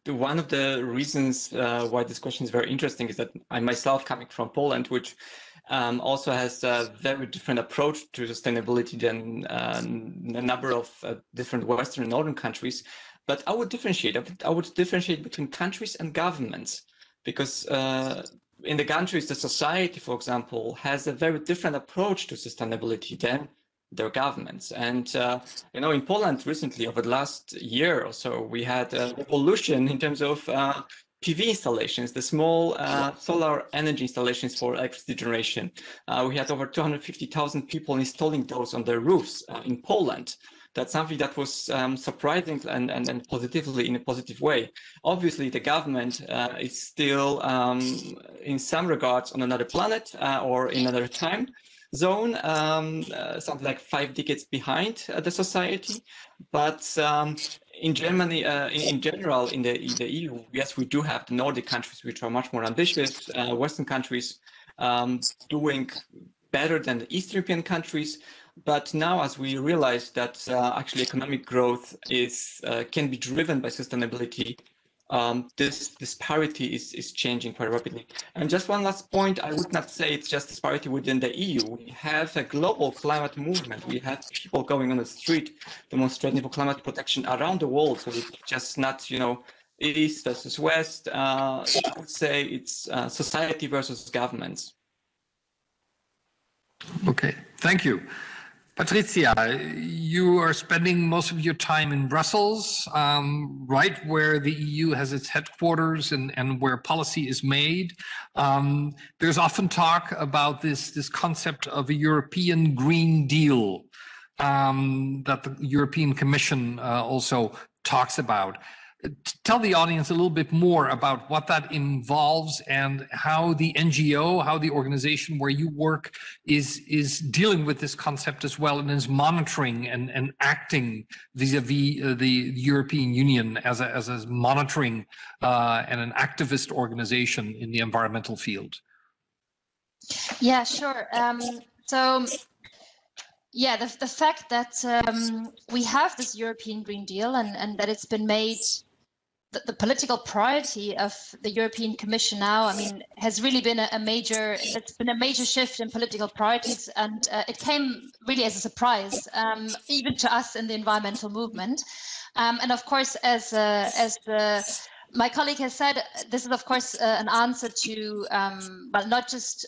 one of the reasons why this question is very interesting is that I myself, coming from Poland, which also has a very different approach to sustainability than a number of different Western and Northern countries. But I would differentiate between countries and governments, because in the countries, the society, for example, has a very different approach to sustainability than their governments. And, in Poland recently, over the last year or so, we had a revolution in terms of PV installations, the small solar energy installations for electricity generation. We had over 250,000 people installing those on their roofs in Poland. That's something that was surprising and positively, in a positive way. Obviously, the government is still, in some regards, on another planet or in another time zone, something like 5 decades behind the society. But in Germany, in general, in the EU, yes, we do have the Nordic countries, which are much more ambitious, Western countries doing better than the East European countries. But now, as we realize that actually economic growth can be driven by sustainability, this disparity is changing quite rapidly. And just one last point, I would not say it's just disparity within the EU. We have a global climate movement. We have people going on the street demonstrating for climate protection around the world. So it's just not, East versus West. I would say it's society versus governments.
Okay, thank you. Patricia, you are spending most of your time in Brussels, right where the EU has its headquarters and where policy is made. There's often talk about this concept of a European Green Deal that the European Commission also talks about. Tell the audience a little bit more about what that involves and how the NGO, how the organization where you work is dealing with this concept as well and is monitoring and acting vis-a-vis the European Union as a monitoring and an activist organization in the environmental field.
Yeah, sure. Yeah, the fact that we have this European Green Deal and that it's been made the political priority of the European Commission now, has really been a major shift in political priorities, and it came really as a surprise, even to us in the environmental movement. And of course, as my colleague has said, this is of course an answer to, well, not just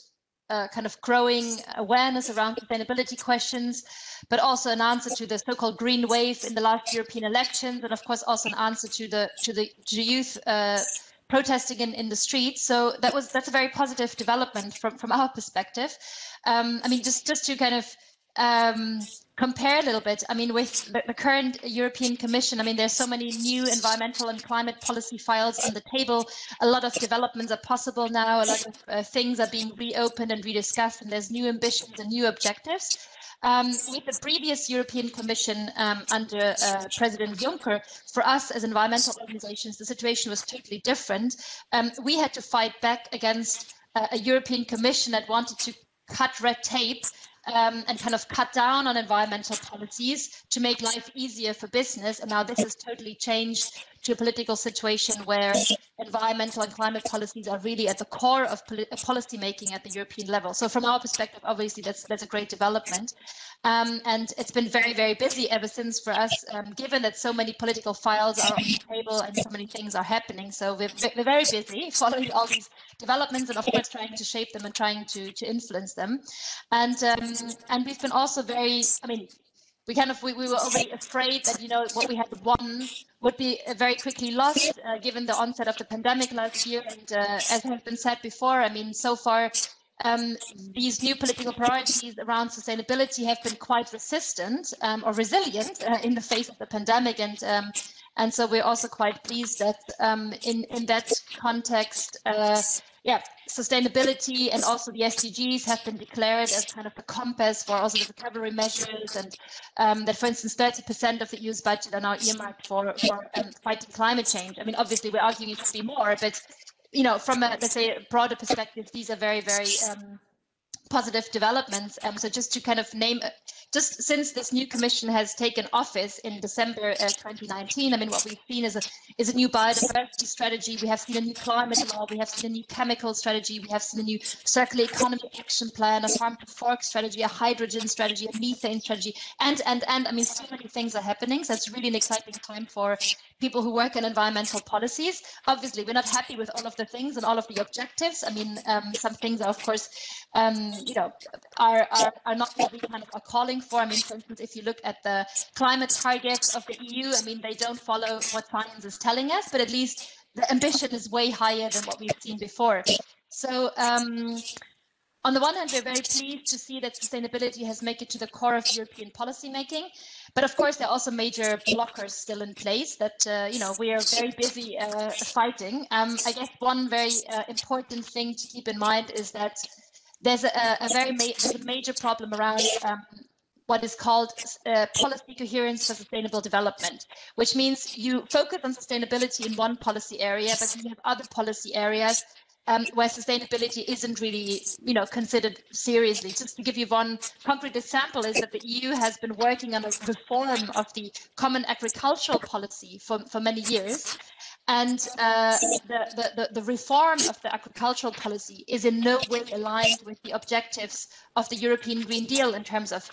kind of growing awareness around sustainability questions, but also an answer to the so-called green wave in the last European elections, and of course also an answer to the youth protesting in the streets. So that's a very positive development from our perspective. Just to kind of compare a little bit, I mean, with the current European Commission, I mean, there's so many new environmental and climate policy files on the table. A lot of developments are possible now. A lot of things are being reopened and rediscussed, and there's new ambitions and new objectives. With the previous European Commission under President Juncker, for us as environmental organizations, the situation was totally different. We had to fight back against a European Commission that wanted to cut red tape and kind of cut down on environmental policies to make life easier for business. And now this has totally changed to a political situation where environmental and climate policies are really at the core of policy making at the European level. So from our perspective, obviously, that's a great development. And it's been very, very busy ever since for us, given that so many political files are on the table and so many things are happening. So we're very busy following all these developments and, of course, trying to shape them and trying to influence them. And we've been also very, I mean, we were already afraid that, you know, what we had won would be very quickly lost, given the onset of the pandemic last year. And as has been said before, I mean, so far, these new political priorities around sustainability have been quite resistant or resilient in the face of the pandemic. And so we're also quite pleased that in that context, sustainability and also the SDGs have been declared as kind of the compass for also the recovery measures, and that, for instance, 30% of the EU's budget are now earmarked for fighting climate change. I mean, obviously, we're arguing it should be more, but you know, from a, let's say, a broader perspective, these are very, very positive developments. So just to kind of name, just since this new commission has taken office in December 2019, I mean, what we've seen is a new biodiversity strategy. We have seen a new climate law. We have seen a new chemical strategy. We have seen a new circular economy action plan, a farm to fork strategy, a hydrogen strategy, a methane strategy, and I mean, so many things are happening. So it's really an exciting time for people who work in environmental policies. Obviously, we're not happy with all of the things and all of the objectives. I mean, some things are, of course, you know, are not what we kind of are calling for. I mean, for instance, if you look at the climate targets of the EU, I mean, they don't follow what science is telling us, but at least the ambition is way higher than what we've seen before. So on the one hand, we're very pleased to see that sustainability has made it to the core of European policy making. But of course, there are also major blockers still in place that, you know, we are very busy fighting. I guess one very important thing to keep in mind is that there's a major problem around what is called policy coherence for sustainable development, which means you focus on sustainability in one policy area, but you have other policy areas where sustainability isn't really, you know, considered seriously. Just to give you one concrete example is that the EU has been working on a reform of the common agricultural policy for many years. And the reform of the agricultural policy is in no way aligned with the objectives of the European Green Deal in terms of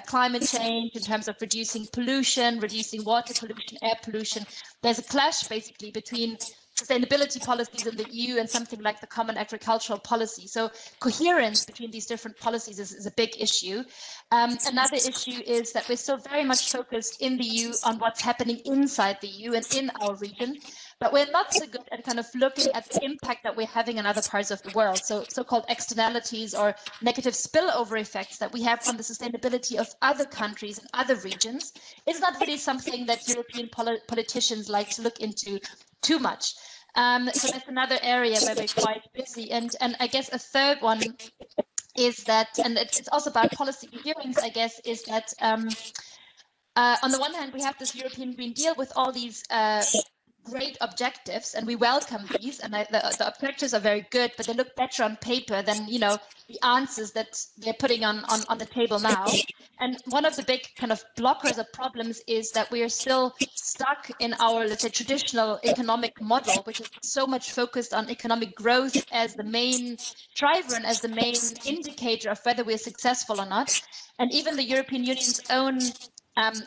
climate change, in terms of reducing pollution, reducing water pollution, air pollution. There's a clash basically between sustainability policies in the EU and something like the common agricultural policy. So coherence between these different policies is a big issue. Another issue is that we're still very much focused in the EU on what's happening inside the EU and in our region, but we're not so good at kind of looking at the impact that we're having in other parts of the world. So so-called externalities or negative spillover effects that we have on the sustainability of other countries and other regions is not really something that European politicians like to look into too much. So that's another area where we're quite busy. And I guess a third one is that, and it's also about policy coherence, I guess, is that on the one hand, we have this European Green Deal with all these great objectives, and we welcome these, and the objectives are very good, but they look better on paper than, you know, the answers that they're putting on the table now. And one of the big kind of blockers or problems is that we are still stuck in our, let's say, traditional economic model, which is so much focused on economic growth as the main driver and as the main indicator of whether we're successful or not. And even the European Union's own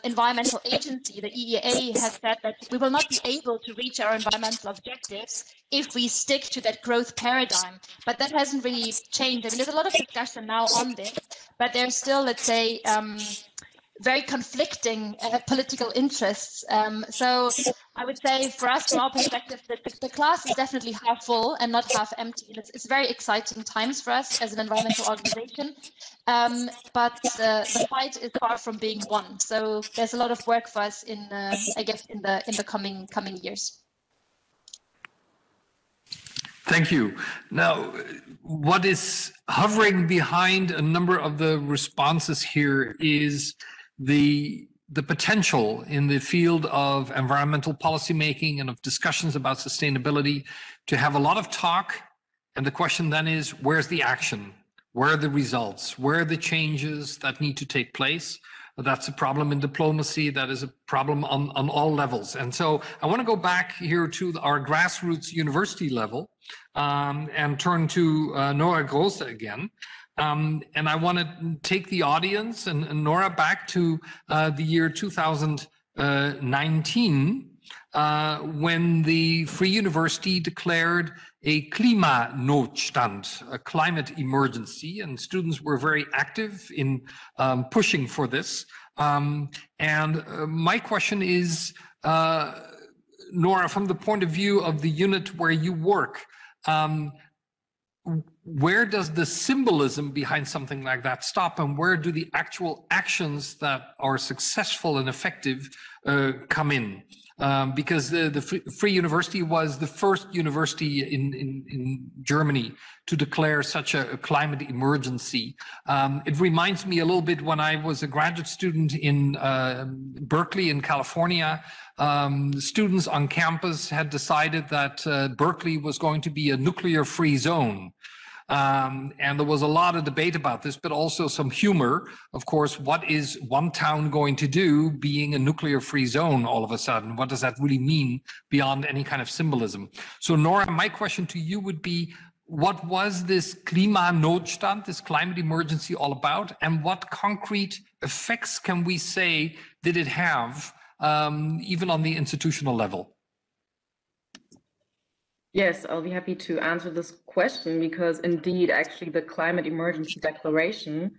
environmental agency, the EEA, has said that we will not be able to reach our environmental objectives if we stick to that growth paradigm. But that hasn't really changed. I mean, there's a lot of discussion now on this, but there's still, let's say, very conflicting political interests. So I would say for us, from our perspective, the glass is definitely half full and not half empty. And it's very exciting times for us as an environmental organization, but the fight is far from being won. So there's a lot of work for us in, I guess, in the coming years.
Thank you. Now, what is hovering behind a number of the responses here is the potential in the field of environmental policymaking and of discussions about sustainability to have a lot of talk. And the question then is, where's the action? Where are the results? Where are the changes that need to take place? That's a problem in diplomacy. That is a problem on all levels. And so I want to go back here to our grassroots university level and turn to Nora Grosse again. And I want to take the audience and Nora back to the year 2019, when the Free University declared a Klimanotstand, a climate emergency, and students were very active in pushing for this. And my question is, Nora, from the point of view of the unit where you work, where does the symbolism behind something like that stop, and where do the actual actions that are successful and effective come in? Because the Free University was the first university in Germany to declare such a climate emergency. It reminds me a little bit when I was a graduate student in Berkeley in California. Students on campus had decided that Berkeley was going to be a nuclear-free zone. And there was a lot of debate about this, but also some humor. Of course, what is one town going to do being a nuclear-free zone all of a sudden? What does that really mean beyond any kind of symbolism? So Nora, my question to you would be, what was this Klimanotstand, this climate emergency, all about? And what concrete effects can we say did it have, even on the institutional level?
Yes, I'll be happy to answer this question, because indeed, actually, the climate emergency declaration,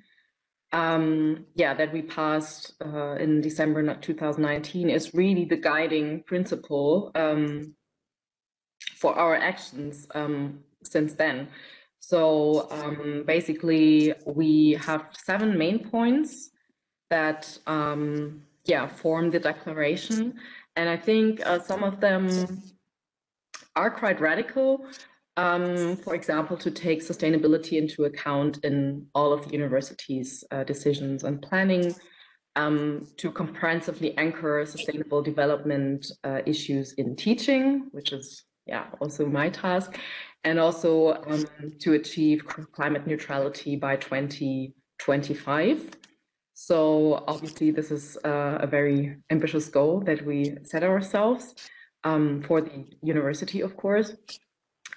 that we passed in December 2019 is really the guiding principle for our actions since then. So basically, we have 7 main points that form the declaration, and I think some of them are quite radical. For example, to take sustainability into account in all of the university's decisions and planning, to comprehensively anchor sustainable development issues in teaching, which is also my task, and also to achieve climate neutrality by 2025. So obviously this is a very ambitious goal that we set ourselves. For the university, of course.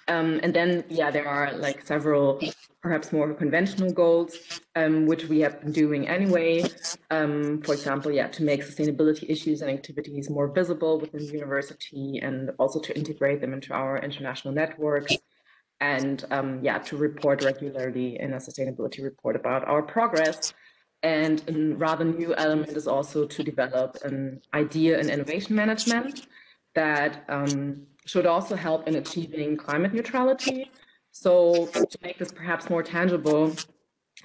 And then, there are like several perhaps more conventional goals, which we have been doing anyway. For example, to make sustainability issues and activities more visible within the university, and also to integrate them into our international networks, and to report regularly in a sustainability report about our progress. And a rather new element is also to develop an idea and innovation management that should also help in achieving climate neutrality. So to make this perhaps more tangible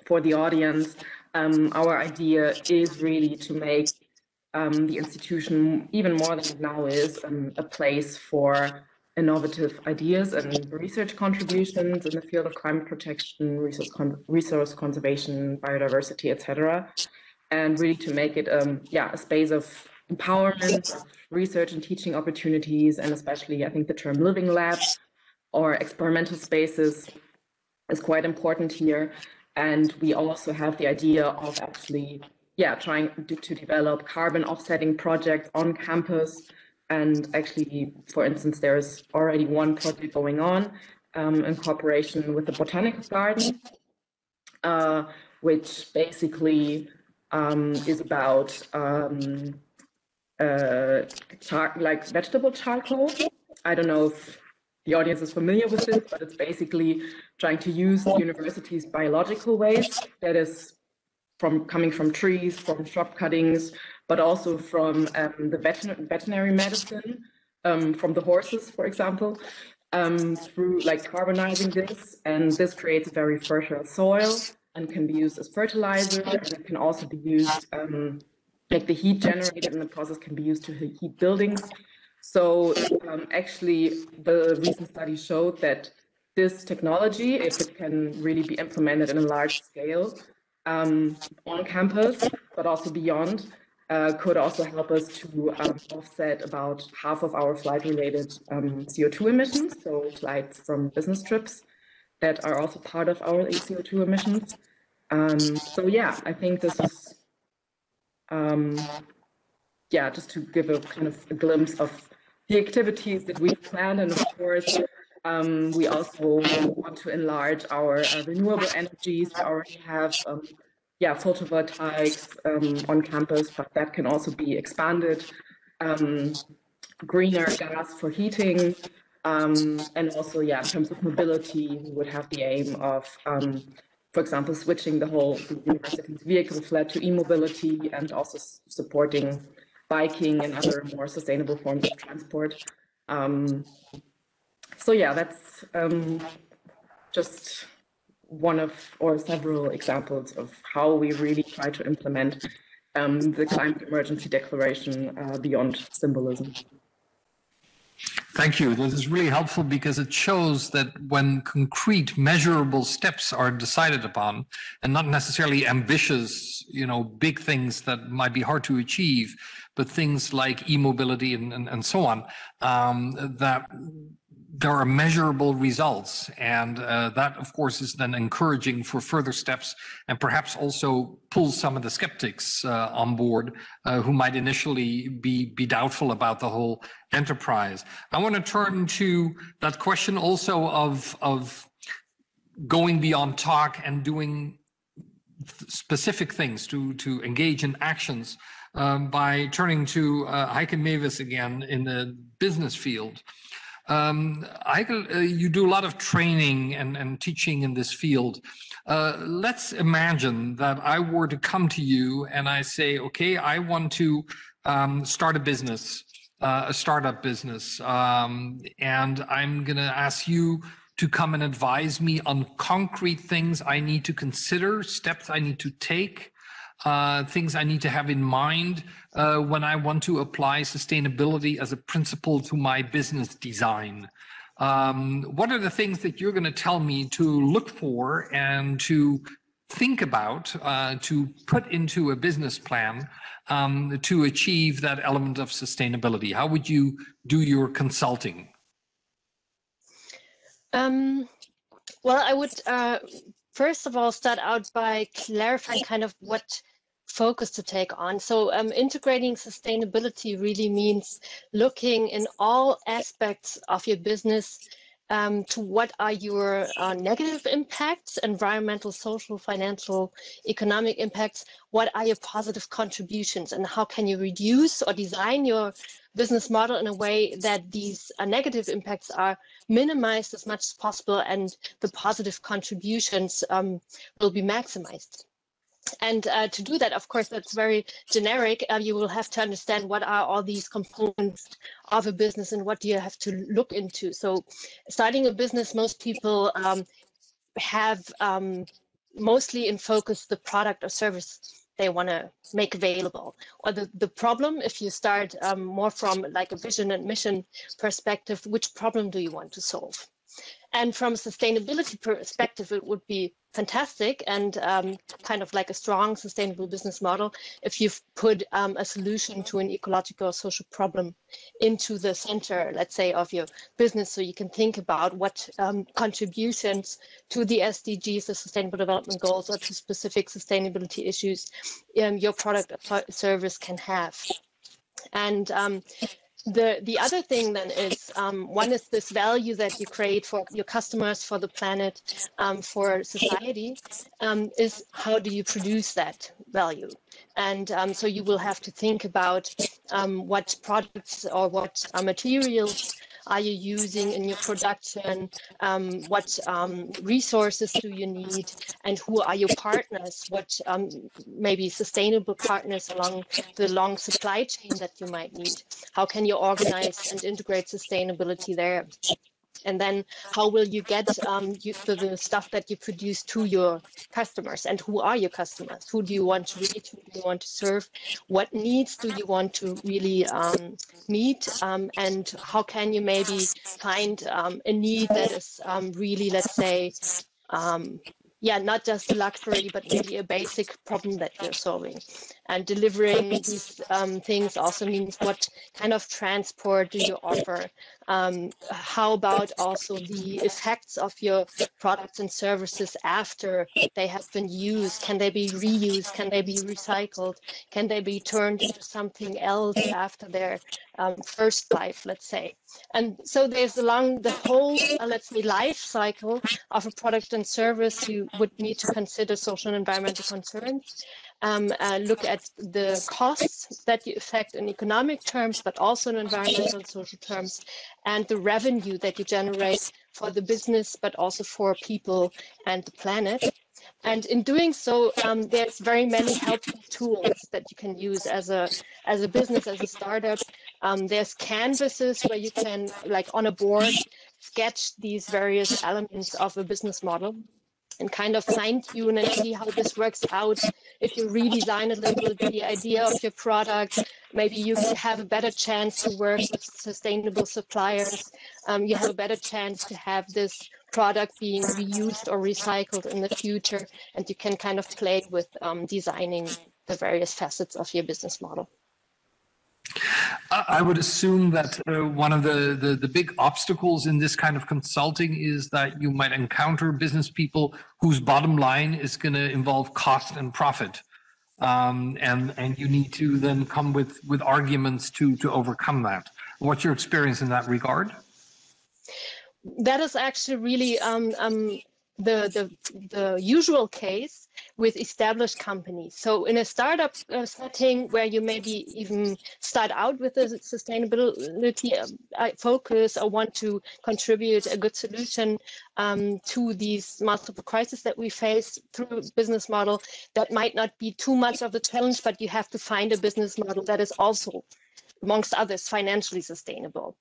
for the audience, our idea is really to make the institution, even more than it now is, a place for innovative ideas and research contributions in the field of climate protection, resource conservation, biodiversity, etc. And really to make it a space of empowerment, of research and teaching opportunities, and especially I think the term living labs or experimental spaces is quite important here. And we also have the idea of actually trying to develop carbon offsetting projects on campus. And actually, for instance, there's already one project going on in cooperation with the Botanical Garden, which basically is about like vegetable charcoal. I don't know if the audience is familiar with this, but it's basically trying to use the university's biological waste that is coming from trees, from shrub cuttings, but also from the veterinary medicine from the horses, for example, through like carbonizing this, and this creates a very fertile soil and can be used as fertilizer, and it can also be used, like the heat generated in the process can be used to heat buildings. So actually, the recent study showed that this technology, if it can really be implemented in a large scale on campus, but also beyond, could also help us to offset about half of our flight-related CO2 emissions, so flights from business trips that are also part of our CO2 emissions. So yeah, I think this is, yeah, just to give a kind of a glimpse of the activities that we've planned. And of course, we also want to enlarge our renewable energies. We already have yeah, photovoltaics on campus, but that can also be expanded. Greener gas for heating, and also, yeah, in terms of mobility, we would have the aim of, for example, switching the whole university's vehicle fleet to e-mobility, and also supporting biking and other more sustainable forms of transport. So yeah, that's just one of or several examples of how we really try to implement the climate emergency declaration beyond symbolism.
Thank you. This is really helpful because it shows that when concrete, measurable steps are decided upon, and not necessarily ambitious, big things that might be hard to achieve, but things like e-mobility and so on, that there are measurable results, and that, of course, is then encouraging for further steps, and perhaps also pulls some of the skeptics on board who might initially be doubtful about the whole enterprise. I want to turn to that question also of going beyond talk and doing specific things to engage in actions by turning to Heidi Mavis again in the business field. Heike, you do a lot of training and teaching in this field. Let's imagine that I were to come to you and I say, okay, I want to start a business, a startup business, and I'm going to ask you to come and advise me on concrete things I need to consider, steps I need to take, things I need to have in mind when I want to apply sustainability as a principle to my business design. What are the things that you're going to tell me to look for and to think about, to put into a business plan to achieve that element of sustainability? How would you do your consulting?
Well, I would first of all start out by clarifying kind of what focus to take on. So integrating sustainability really means looking in all aspects of your business to what are your negative impacts, environmental, social, financial, economic impacts, what are your positive contributions, and how can you reduce or design your business model in a way that these negative impacts are minimized as much as possible and the positive contributions will be maximized. And to do that, of course, that's very generic. You will have to understand what are all these components of a business and what do you have to look into. So starting a business, most people have mostly in focus the product or service they want to make available, or the problem. If you start more from like a vision and mission perspective, which problem do you want to solve? And from a sustainability perspective, it would be fantastic and kind of like a strong sustainable business model if you've put a solution to an ecological or social problem into the center, let's say, of your business, so you can think about what contributions to the SDGs, the Sustainable Development Goals, or to specific sustainability issues your product or service can have. And the other thing then is, one is this value that you create for your customers, for the planet, for society, is how do you produce that value? And so you will have to think about what products or what materials are you using in your production? What resources do you need? And who are your partners? What maybe sustainable partners along the long supply chain that you might need? How can you organize and integrate sustainability there? And then how will you get the stuff that you produce to your customers? And who are your customers? Who do you want to reach? Who do you want to serve? What needs do you want to really meet? And how can you maybe find a need that is really, let's say, not just a luxury, but maybe a basic problem that you're solving. And delivering these things also means what kind of transport do you offer? How about also the effects of your products and services after they have been used? Can they be reused? Can they be recycled? Can they be turned into something else after their first life, let's say? And so there's along the whole, let's say, life cycle of a product and service, you would need to consider social and environmental concerns, look at the costs that you affect in economic terms, but also in environmental and social terms, and the revenue that you generate for the business, but also for people and the planet. And in doing so, there's very many helpful tools that you can use as a business, as a startup. There's canvases where you can, like on a board, sketch these various elements of a business model and kind of fine-tune and see how this works out. If you redesign a little bit the idea of your product, maybe you have a better chance to work with sustainable suppliers. You have a better chance to have this product being reused or recycled in the future, and you can kind of play with designing the various facets of your business model.
I would assume that one of the big obstacles in this kind of consulting is that you might encounter business people whose bottom line is going to involve cost and profit. And you need to then come with arguments to overcome that. What's your experience in that regard?
That is actually really the usual case with established companies. So in a startup setting where you maybe even start out with a sustainability focus or want to contribute a good solution to these multiple crises that we face through a business model, that might not be too much of a challenge, but you have to find a business model that is also, amongst others, financially sustainable.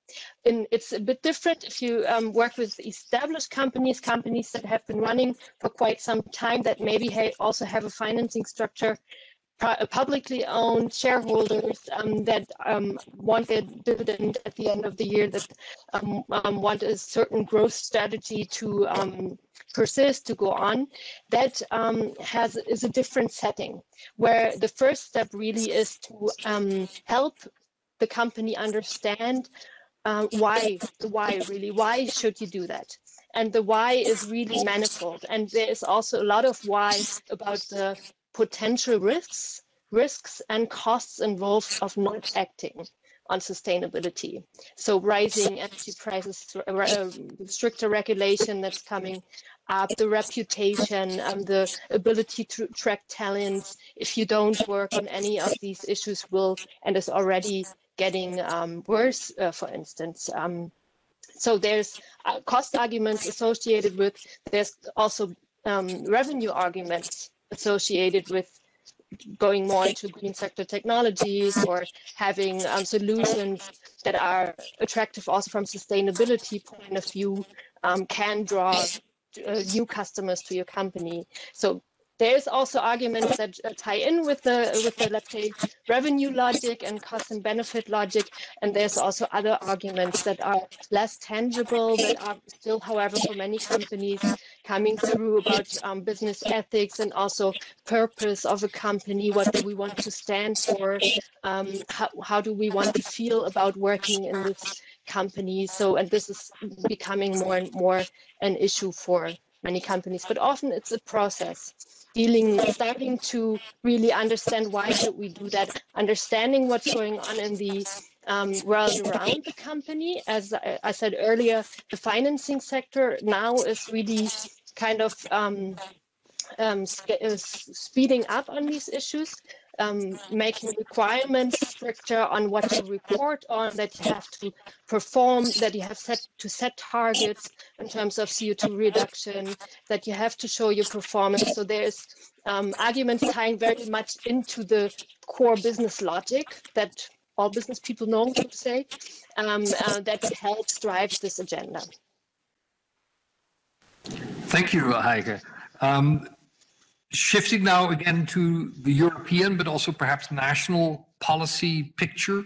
And it's a bit different if you work with established companies that have been running for quite some time, that maybe also have a financing structure, publicly owned shareholders that want their dividend at the end of the year, that want a certain growth strategy to persist, to go on. That is a different setting, where the first step really is to help the company understand why should you do that? And the why is really manifold. And there is also a lot of why about the potential risks and costs involved of not acting on sustainability. So rising energy prices, stricter regulation that's coming up, the reputation, the ability to attract talents, if you don't work on any of these issues, and is already getting worse, for instance. So there's cost arguments associated with, there's also revenue arguments associated with going more into green sector technologies or having solutions that are attractive also from sustainability point of view, can draw new customers to your company. So there's also arguments that tie in with the let's say revenue logic and cost and benefit logic, and there's also other arguments that are less tangible, that are still, however, for many companies coming through about business ethics and also purpose of a company. What do we want to stand for? How do we want to feel about working in this company? So, and this is becoming more and more an issue for many companies, but often it's a process. Starting to really understand why should we do that, understanding what's going on in the world around the company. As I said earlier, the financing sector now is really kind of speeding up on these issues. making requirements stricter on what you report on, that you have to perform, that you have to set targets in terms of CO2 reduction, that you have to show your performance. So there's arguments tying very much into the core business logic that all business people know, so to say, that helps drive this agenda.
Thank you, Heike. Shifting now again to the European, but also perhaps national policy picture.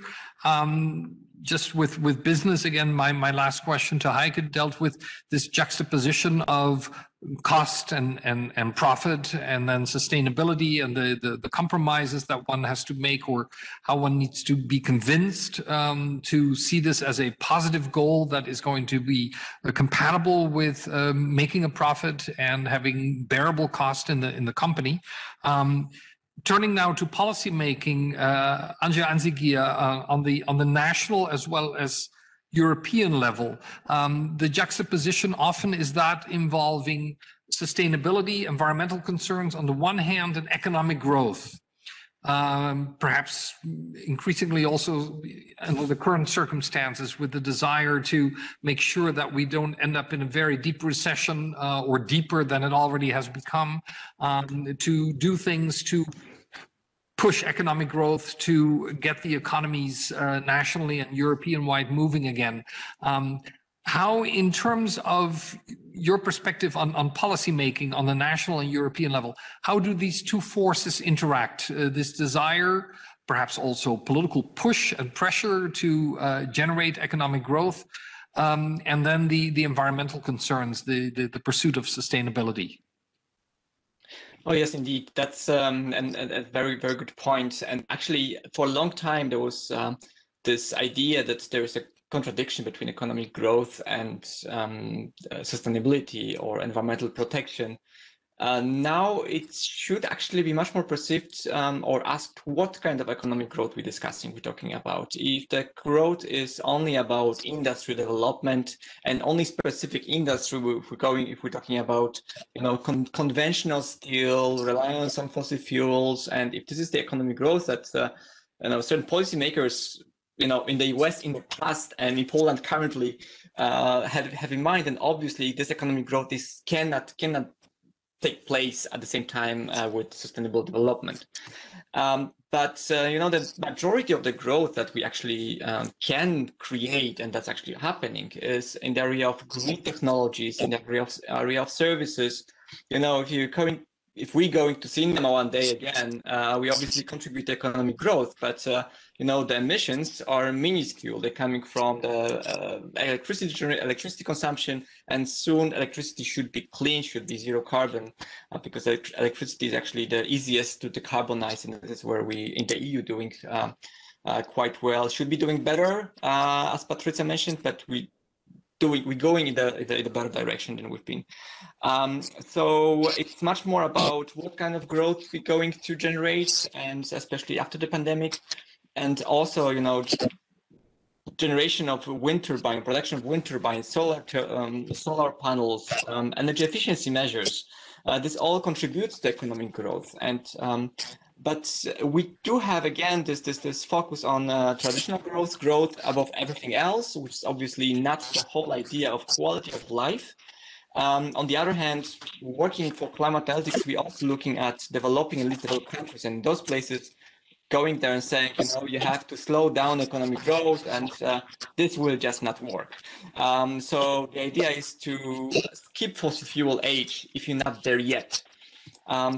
Just with business, again, my last question to Heike dealt with this juxtaposition of cost and profit, and then sustainability, and the compromises that one has to make, or how one needs to be convinced to see this as a positive goal that is going to be compatible with making a profit and having bearable cost in the company. Turning now to policy making, Anja Anzigia, on the national as well as European level, the juxtaposition often is that involving sustainability, environmental concerns on the one hand, and economic growth. Perhaps increasingly also under the current circumstances, with the desire to make sure that we don't end up in a very deep recession or deeper than it already has become, to do things to push economic growth, to get the economies nationally and European-wide moving again. How, in terms of your perspective on policy making on the national and European level, how do these two forces interact? This desire, perhaps also political push and pressure to generate economic growth, and then the environmental concerns, the pursuit of sustainability.
Oh, yes, indeed. That's a very, very good point. And actually, for a long time, there was this idea that there is a contradiction between economic growth and sustainability or environmental protection. Now it should actually be much more perceived or asked what kind of economic growth we're talking about. If the growth is only about industry development and only specific industry, if we're talking about, conventional steel, reliance on fossil fuels, and if this is the economic growth that certain policymakers in the US in the past and in Poland currently have in mind, and obviously this economic growth cannot take place at the same time with sustainable development. But the majority of the growth that we actually can create, and that's actually happening, is in the area of green technologies, in the area of services. If we're going to cinema one day again, we obviously contribute to economic growth, but the emissions are minuscule. They're coming from the electricity consumption, and soon electricity should be clean, should be zero carbon, because electricity is actually the easiest to decarbonize, and this is where we in the EU doing quite well. Should be doing better, as Patrycja mentioned, but we're going in the better direction than we've been. So it's much more about what kind of growth we're going to generate, and especially after the pandemic, and also generation of wind turbine, production of wind turbines, solar panels, energy efficiency measures. This all contributes to economic growth, and but we do have again this focus on traditional growth above everything else, which is obviously not the whole idea of quality of life. On the other hand, working for climate analytics, we're also looking at developing and least developed countries, and in those places, going there and saying, you have to slow down economic growth, and this will just not work. So the idea is to skip fossil fuel age if you're not there yet.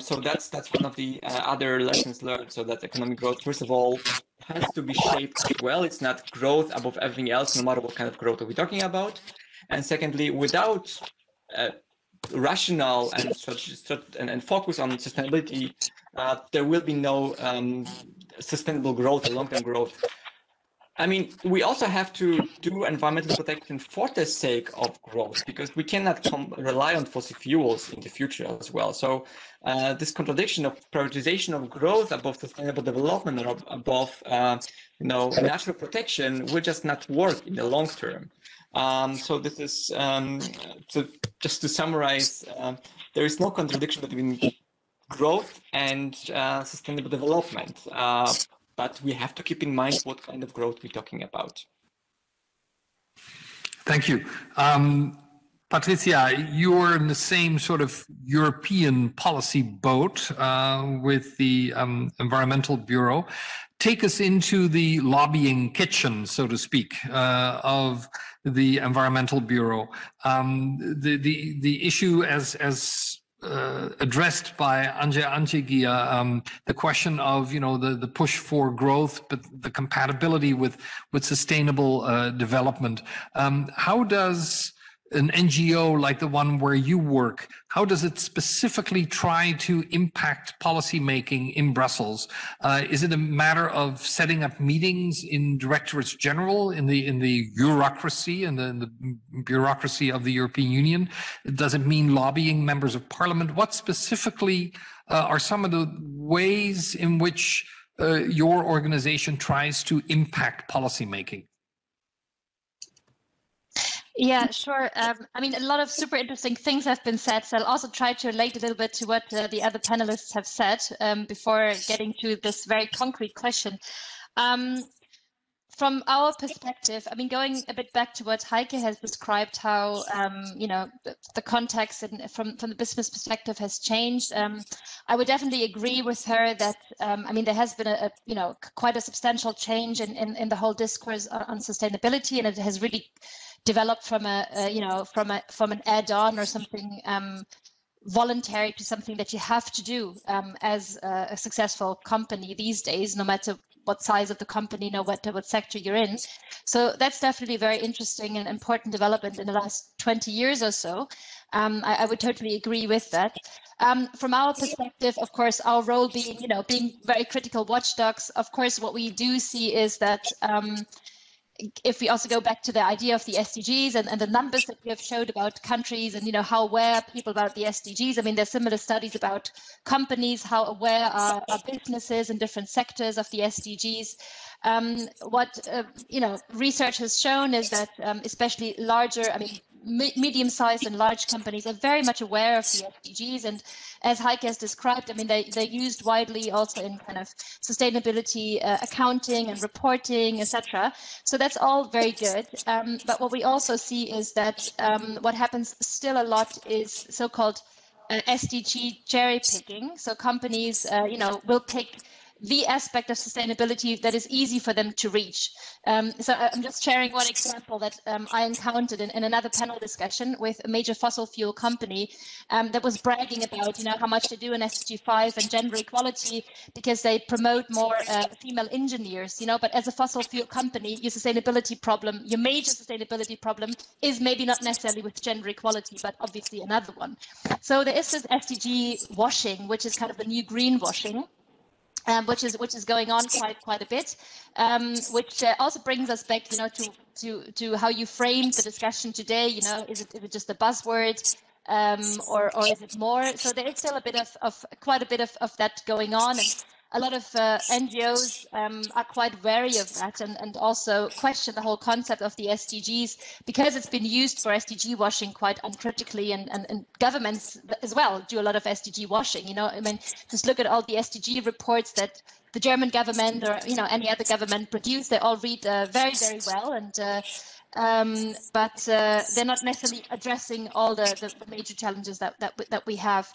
So that's one of the other lessons learned. So that economic growth, first of all, has to be shaped well. It's not growth above everything else, no matter what kind of growth we're talking about. And secondly, without rational and focus on sustainability, there will be no sustainable growth or long-term growth. I mean, we also have to do environmental protection for the sake of growth, because we cannot rely on fossil fuels in the future as well. So this contradiction of prioritization of growth above sustainable development or above natural protection will just not work in the long term. So this is just to summarize, there is no contradiction between growth and sustainable development. But we have to keep in mind what kind of growth we're talking about.
Thank you. Patricia, you're in the same sort of European policy boat with the Environmental Bureau. Take us into the lobbying kitchen, so to speak, of the Environmental Bureau. The issue as addressed by Anja Antegia, the question of the push for growth, but the compatibility with sustainable development. How does an NGO like the one where you work, how does it specifically try to impact policymaking in Brussels? Is it a matter of setting up meetings in directorates general, in the bureaucracy and the bureaucracy of the European Union? Does it mean lobbying members of parliament? What specifically are some of the ways in which your organization tries to impact policymaking?
Yeah, sure. I mean, a lot of super interesting things have been said, so I'll also try to relate a little bit to what the other panelists have said before getting to this very concrete question. From our perspective, I mean, going a bit back to what Heike has described, how the context and from the business perspective has changed. I would definitely agree with her that I mean, there has been a quite a substantial change in the whole discourse on sustainability, and it has really developed from from an add-on or something voluntary to something that you have to do as a successful company these days, no matter what size of the company, no matter what sector you're in. So that's definitely a very interesting and important development in the last 20 years or so. I would totally agree with that. From our perspective, of course, our role being, being very critical watchdogs, of course, what we do see is that if we also go back to the idea of the SDGs and the numbers that we have showed about countries and how aware people about the SDGs. I mean, there's similar studies about companies, how aware are businesses in different sectors of the SDGs. What research has shown is that especially larger, I mean, medium-sized and large companies are very much aware of the SDGs, and as Heike has described, I mean, they're used widely also in kind of sustainability accounting and reporting, etc. So that's all very good. But what we also see is that what happens still a lot is so-called Sdg Cherry Picking. So companies, will pick the aspect of sustainability that is easy for them to reach. So I'm just sharing one example that I encountered in another panel discussion with a major fossil fuel company that was bragging about, how much they do in SDG 5 and gender equality because they promote more female engineers, but as a fossil fuel company, your sustainability problem, your major sustainability problem is maybe not necessarily with gender equality, but obviously another one. So there is this SDG washing, which is kind of the new greenwashing. Which is going on quite a bit, which also brings us back, to how you framed the discussion today. Is it just a buzzword, or is it more? So there is still a bit of quite a bit of that going on, and a lot of NGOs are quite wary of that and also question the whole concept of the SDGs because it's been used for SDG washing quite uncritically, and governments as well do a lot of SDG washing. I mean, just look at all the SDG reports that the German government or any other government produce. They all read very, very well, and but they're not necessarily addressing all the major challenges that we have.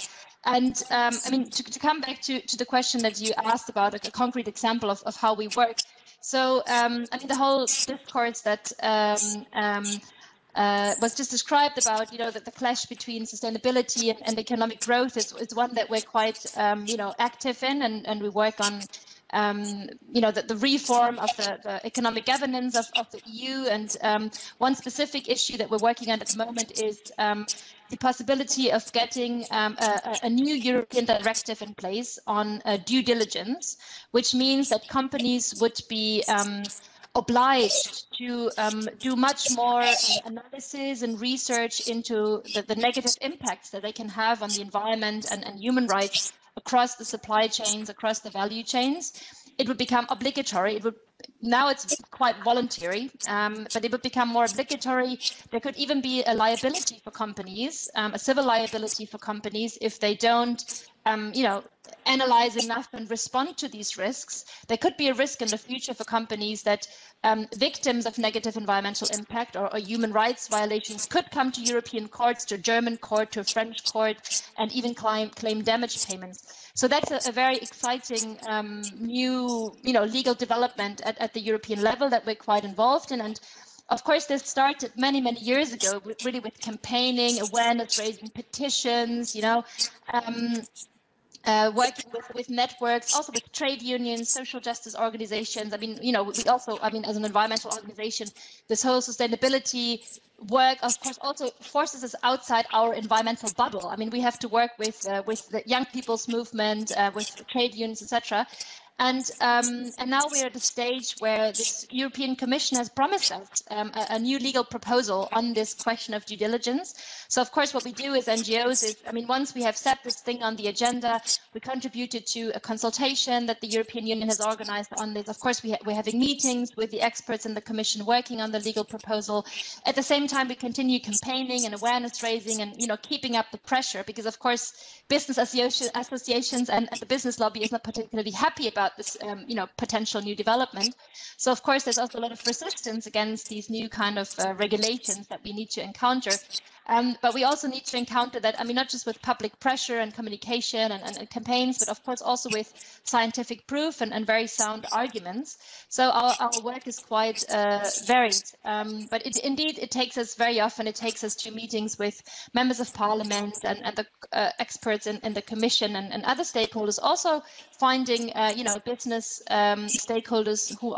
And I mean, to come back to the question that you asked about, a concrete example of how we work. So I mean, the whole discourse that was just described about, that the clash between sustainability and economic growth is one that we're quite, active in, and we work on, the reform of the economic governance of the EU. And one specific issue that we're working on at the moment is the possibility of getting a new European directive in place on due diligence, which means that companies would be obliged to do much more analysis and research into the negative impacts that they can have on the environment and human rights across the supply chains, across the value chains. It would become obligatory. Now it's quite voluntary, but it would become more obligatory. There could even be a liability for companies, a civil liability for companies if they don't analyze enough and respond to these risks, there could be a risk in the future for companies that victims of negative environmental impact or human rights violations could come to European courts, to a German court, to a French court, and even claim damage payments. So that's a very exciting new legal development at the European level that we're quite involved in. And of course, this started many, many years ago, really with campaigning, awareness raising, petitions, working with networks, also with trade unions, social justice organizations. I mean, we also, as an environmental organization, this whole sustainability work, of course, also forces us outside our environmental bubble. I mean, we have to work with the young people's movement, with trade unions, etc. And now we're at a stage where this European Commission has promised us a new legal proposal on this question of due diligence. So, of course, what we do as NGOs is, once we have set this thing on the agenda, we contributed to a consultation that the European Union has organized on this. Of course, we're having meetings with the experts in the Commission working on the legal proposal. At the same time, we continue campaigning and awareness raising and, keeping up the pressure, because, of course, business associations and the business lobby is not particularly happy about this, potential new development. So, of course, there's also a lot of resistance against these new kind of regulations that we need to encounter. But we also need to encounter that, not just with public pressure and communication and campaigns, but of course also with scientific proof and very sound arguments. So our work is quite varied. But it takes us to meetings with members of parliament and the experts in the commission and other stakeholders, also finding, business stakeholders who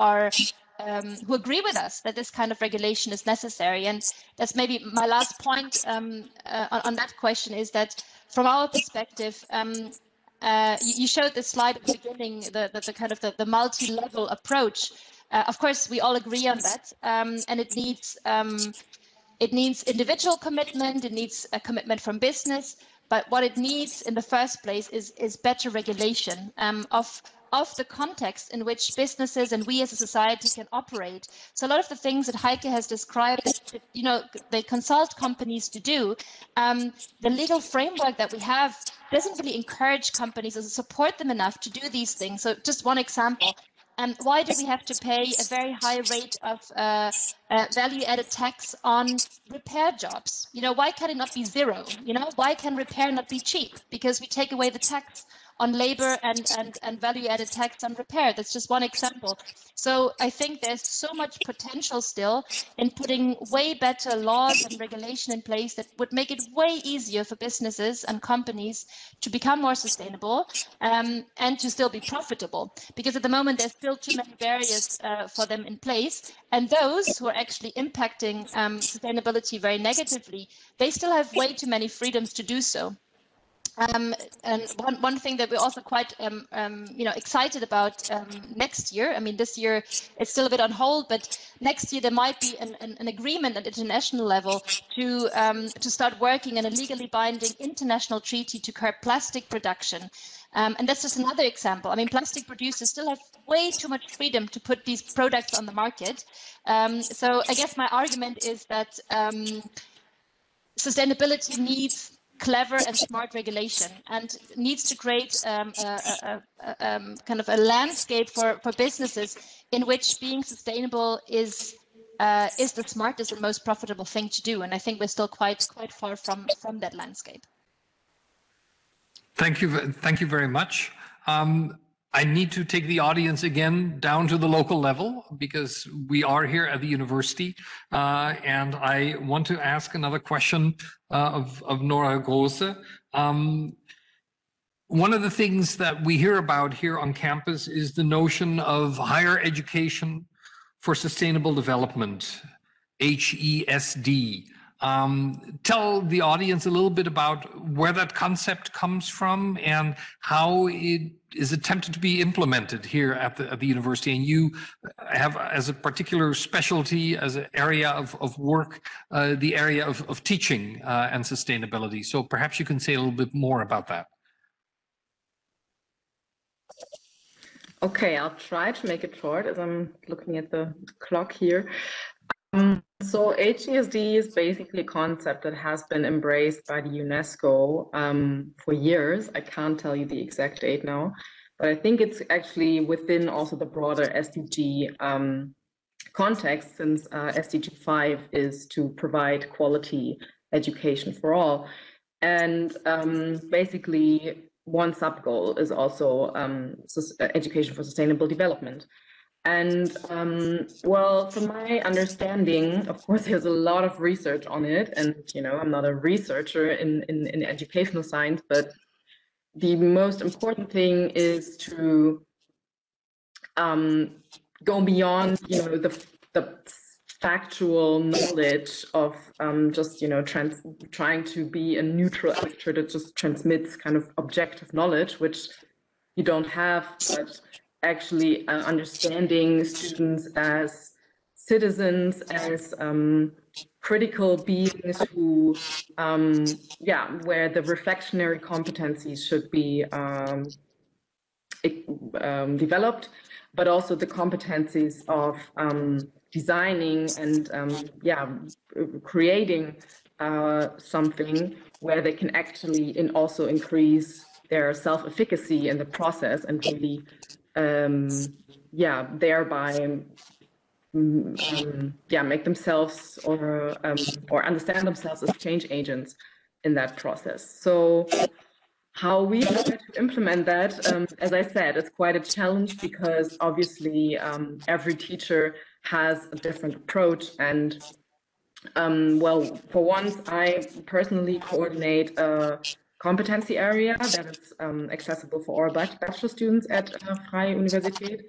agree with us that this kind of regulation is necessary. And that's maybe my last point on that question, is that from our perspective, you showed this slide at the beginning, the kind of the multi-level approach. Of course, we all agree on that, and it needs individual commitment, it needs a commitment from business, but what it needs in the first place is better regulation of the context in which businesses and we as a society can operate. So a lot of the things that Heike has described, that, they consult companies to do, the legal framework that we have doesn't really encourage companies or support them enough to do these things. So just one example. Why do we have to pay a very high rate of value-added tax on repair jobs? Why can it not be zero? Why can repair not be cheap? Because we take away the tax on labor and value-added tax on repair. That's just one example. So I think there's so much potential still in putting way better laws and regulation in place that would make it way easier for businesses and companies to become more sustainable and to still be profitable. Because at the moment, there's still too many barriers for them in place. And those who are actually impacting sustainability very negatively, they still have way too many freedoms to do so. And one thing that we're also quite excited about next year. This year it's still a bit on hold, but next year there might be an agreement at international level to start working on a legally binding international treaty to curb plastic production. And that's just another example. Plastic producers still have way too much freedom to put these products on the market. So I guess my argument is that sustainability needs clever and smart regulation and needs to create kind of a landscape for businesses in which being sustainable is the smartest and most profitable thing to do. And I think we're still quite far from that landscape.
Thank you very much. I need to take the audience again down to the local level because we are here at the university, and I want to ask another question of Nora Grosse. One of the things that we hear about here on campus is the notion of higher education for sustainable development, HESD. Tell the audience a little bit about where that concept comes from and how it is attempted to be implemented here at the university. And you have as a particular specialty, as an area of work, the area of teaching and sustainability. So perhaps you can say a little bit more about that.
Okay, I'll try to make it short as I'm looking at the clock here. So HCSD is basically a concept that has been embraced by the UNESCO for years. I can't tell you the exact date now, but I think it's actually within also the broader SDG context, since SDG 5 is to provide quality education for all. And basically, one sub-goal is also education for sustainable development. And well, from my understanding, of course, there's a lot of research on it, and I'm not a researcher in educational science, but the most important thing is to go beyond the factual knowledge of just trying to be a neutral actor that just transmits kind of objective knowledge, which you don't have, but actually understanding students as citizens, as critical beings who, where the reflectionary competencies should be developed, but also the competencies of designing and creating something where they can actually also increase their self-efficacy in the process and really thereby make themselves or understand themselves as change agents in that process. So how we try to implement that, as I said, it's quite a challenge because obviously every teacher has a different approach. And well, for once, I personally coordinate a competency area that is accessible for all bachelor students at Freie Universität,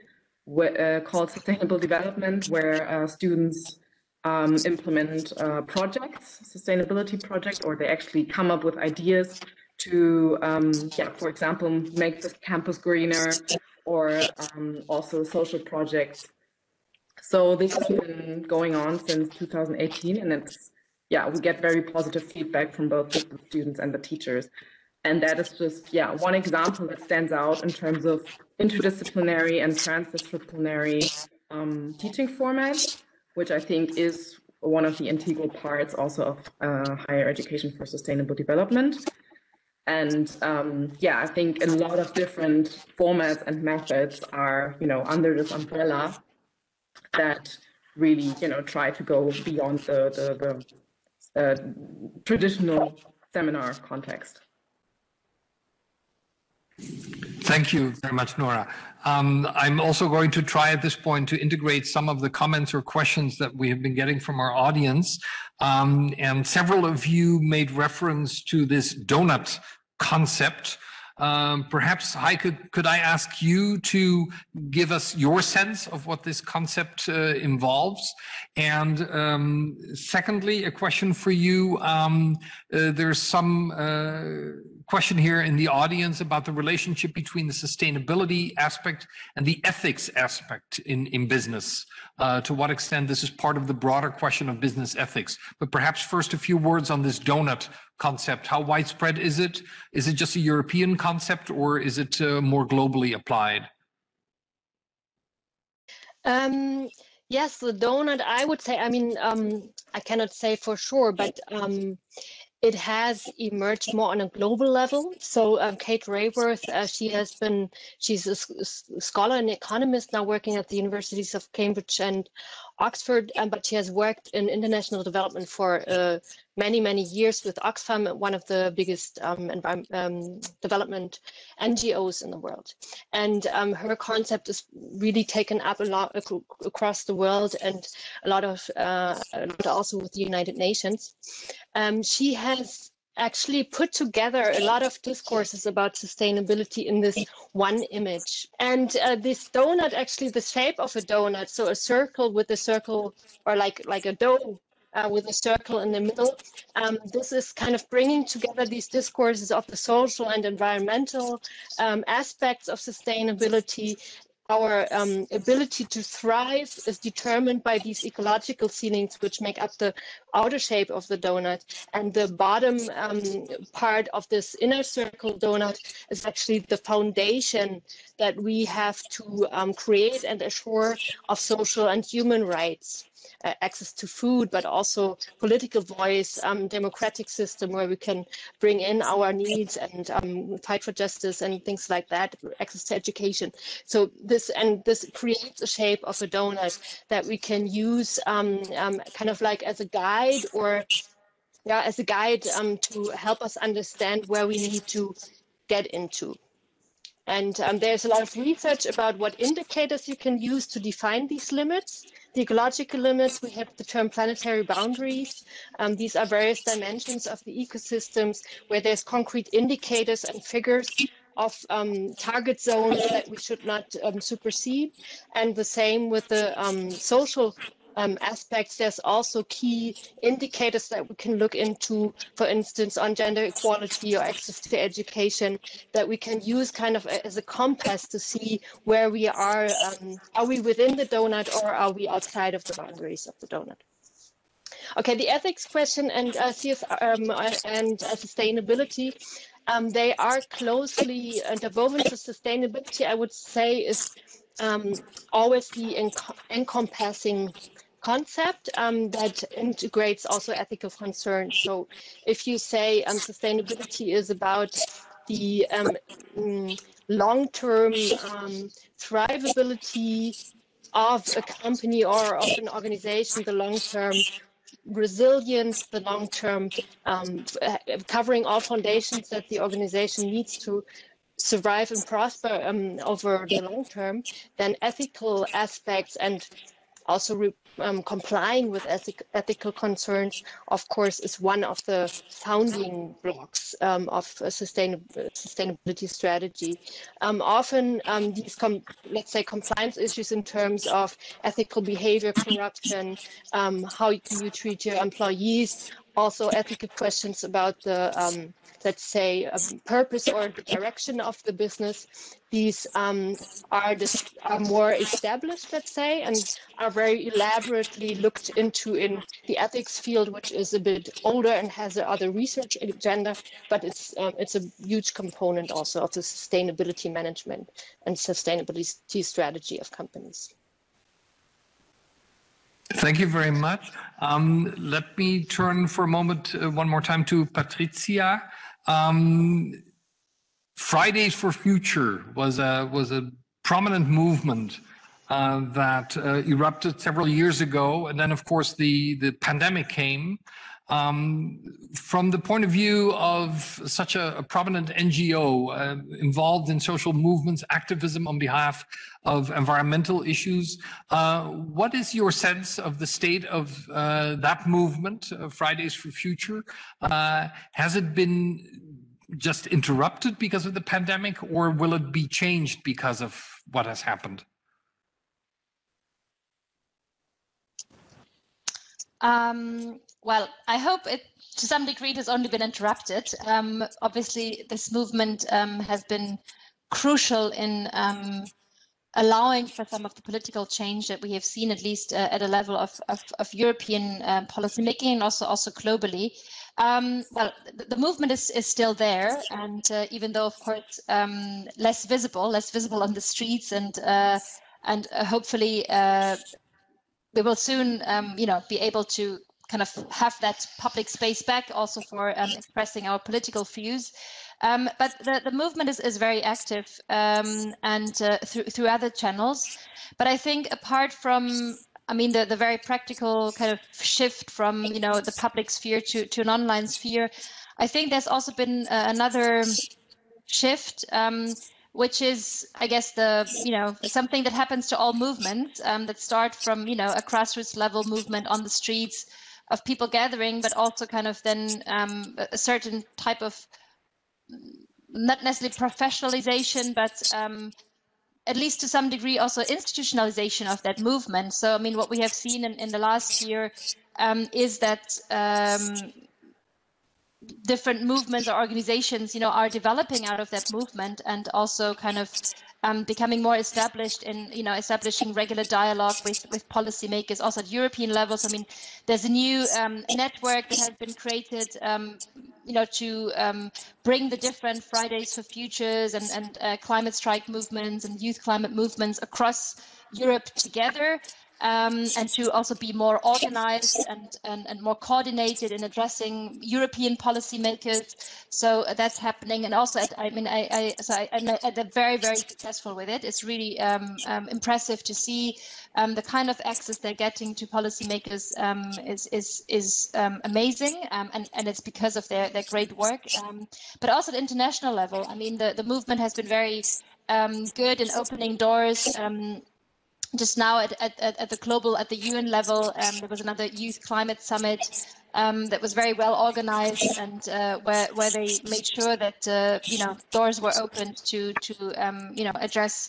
called Sustainable Development, where students implement projects, sustainability projects, or they actually come up with ideas to, for example, make the campus greener, or also social projects. So this has been going on since 2018, and it's, we get very positive feedback from both the students and the teachers. And that is just, one example that stands out in terms of interdisciplinary and transdisciplinary teaching formats, which I think is one of the integral parts also of higher education for sustainable development. And I think a lot of different formats and methods are, under this umbrella that really, try to go beyond the traditional seminar context.
Thank you very much, Nora. I'm also going to try at this point to integrate some of the comments or questions that we have been getting from our audience. And several of you made reference to this donut concept. Perhaps, Heike, could I ask you to give us your sense of what this concept involves? And secondly, a question for you. There's some question here in the audience about the relationship between the sustainability aspect and the ethics aspect in business. To what extent this is part of the broader question of business ethics. But perhaps first a few words on this donut concept. How widespread is it? Is it just a European concept, or is it more globally applied?
Yes, the donut, I would say, I mean, I cannot say for sure, but it has emerged more on a global level. So Kate Rayworth, she's a scholar and economist now working at the universities of Cambridge and Oxford, but she has worked in international development for many, many years with Oxfam, one of the biggest development NGOs in the world. And her concept is really taken up a lot across the world, and a lot also with the United Nations. She has actually put together a lot of discourses about sustainability in this one image. And this donut, actually the shape of a donut, so a circle with a circle, or like a dough with a circle in the middle. This is kind of bringing together these discourses of the social and environmental aspects of sustainability. Our ability to thrive is determined by these ecological ceilings, which make up the outer shape of the donut. And the bottom part of this inner circle donut is actually the foundation that we have to create and assure of social and human rights. access to food, but also political voice, democratic system where we can bring in our needs and fight for justice and things like that, access to education. So this creates a shape of a donut that we can use kind of like as a guide to help us understand where we need to get into. And there's a lot of research about what indicators you can use to define these limits. The ecological limits, we have the term planetary boundaries. These are various dimensions of the ecosystems where there's concrete indicators and figures of target zones that we should not supersede. And the same with the social aspects. There's also key indicators that we can look into, for instance, on gender equality or access to education, that we can use kind of as a compass to see where we are. Are we within the donut or are we outside of the boundaries of the donut? Okay, the ethics question and sustainability, they are closely interwoven. So sustainability, I would say, is always the encompassing concept that integrates also ethical concerns. So if you say sustainability is about the long-term thrivability of a company or of an organization, the long-term resilience, the long-term covering all foundations that the organization needs to survive and prosper over the long term, then ethical aspects and also complying with ethical concerns, of course, is one of the founding blocks of a sustainability strategy. Often these, let's say, compliance issues in terms of ethical behavior, corruption, how can you treat your employees, also ethical questions about the let's say, purpose or the direction of the business. These are more established, let's say, and are very elaborately looked into in the ethics field, which is a bit older and has other research agenda, but it's a huge component also of the sustainability management and sustainability strategy of companies.
Thank you very much. Let me turn for a moment, one more time, to Patricia. Fridays for Future was a prominent movement that erupted several years ago, and then of course the pandemic came. From the point of view of such a prominent NGO involved in social movements, activism on behalf of environmental issues, what is your sense of the state of that movement, Fridays for Future? Has it been just interrupted because of the pandemic, or will it be changed because of what has happened?
Well, I hope it, to some degree, it has only been interrupted. Obviously, this movement has been crucial in allowing for some of the political change that we have seen, at least at a level of European policymaking and also globally. Well, the movement is still there, and even though, of course, less visible on the streets, and hopefully we will soon, be able to kind of have that public space back also for expressing our political views. But the movement is very active and through other channels. But I think apart from, the very practical kind of shift from, the public sphere to an online sphere, I think there's also been another shift, which is, I guess, something that happens to all movements that start from, a grassroots level movement on the streets of people gathering, but also kind of then a certain type of, not necessarily professionalization, but at least to some degree also institutionalization of that movement. So, what we have seen in the last year is that different movements or organizations, are developing out of that movement, and also kind of becoming more established in, establishing regular dialogue with policymakers, also at European levels. There's a new network that has been created, to bring the different Fridays for Futures and climate strike movements and youth climate movements across Europe together. and to also be more organized and more coordinated in addressing European policymakers. So that's happening, and also I'm very, very successful with it. It's really impressive to see the kind of access they're getting to policymakers is amazing, and it's because of their great work. But also at international level, I mean, the movement has been very good in opening doors. Just now at the UN level, there was another Youth Climate Summit that was very well organized, and where they made sure that doors were opened to address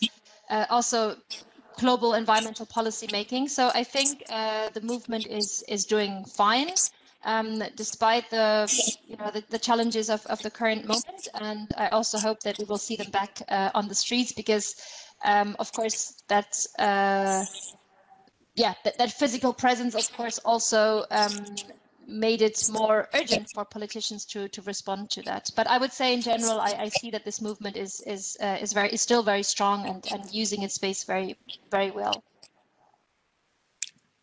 also global environmental policy making. So I think the movement is doing fine, despite the challenges of the current moment. And I also hope that we will see them back on the streets, because of course that physical presence, of course, also made it more urgent for politicians to respond to that. But I would say in general, I see that this movement is still very strong and using its space very, very well.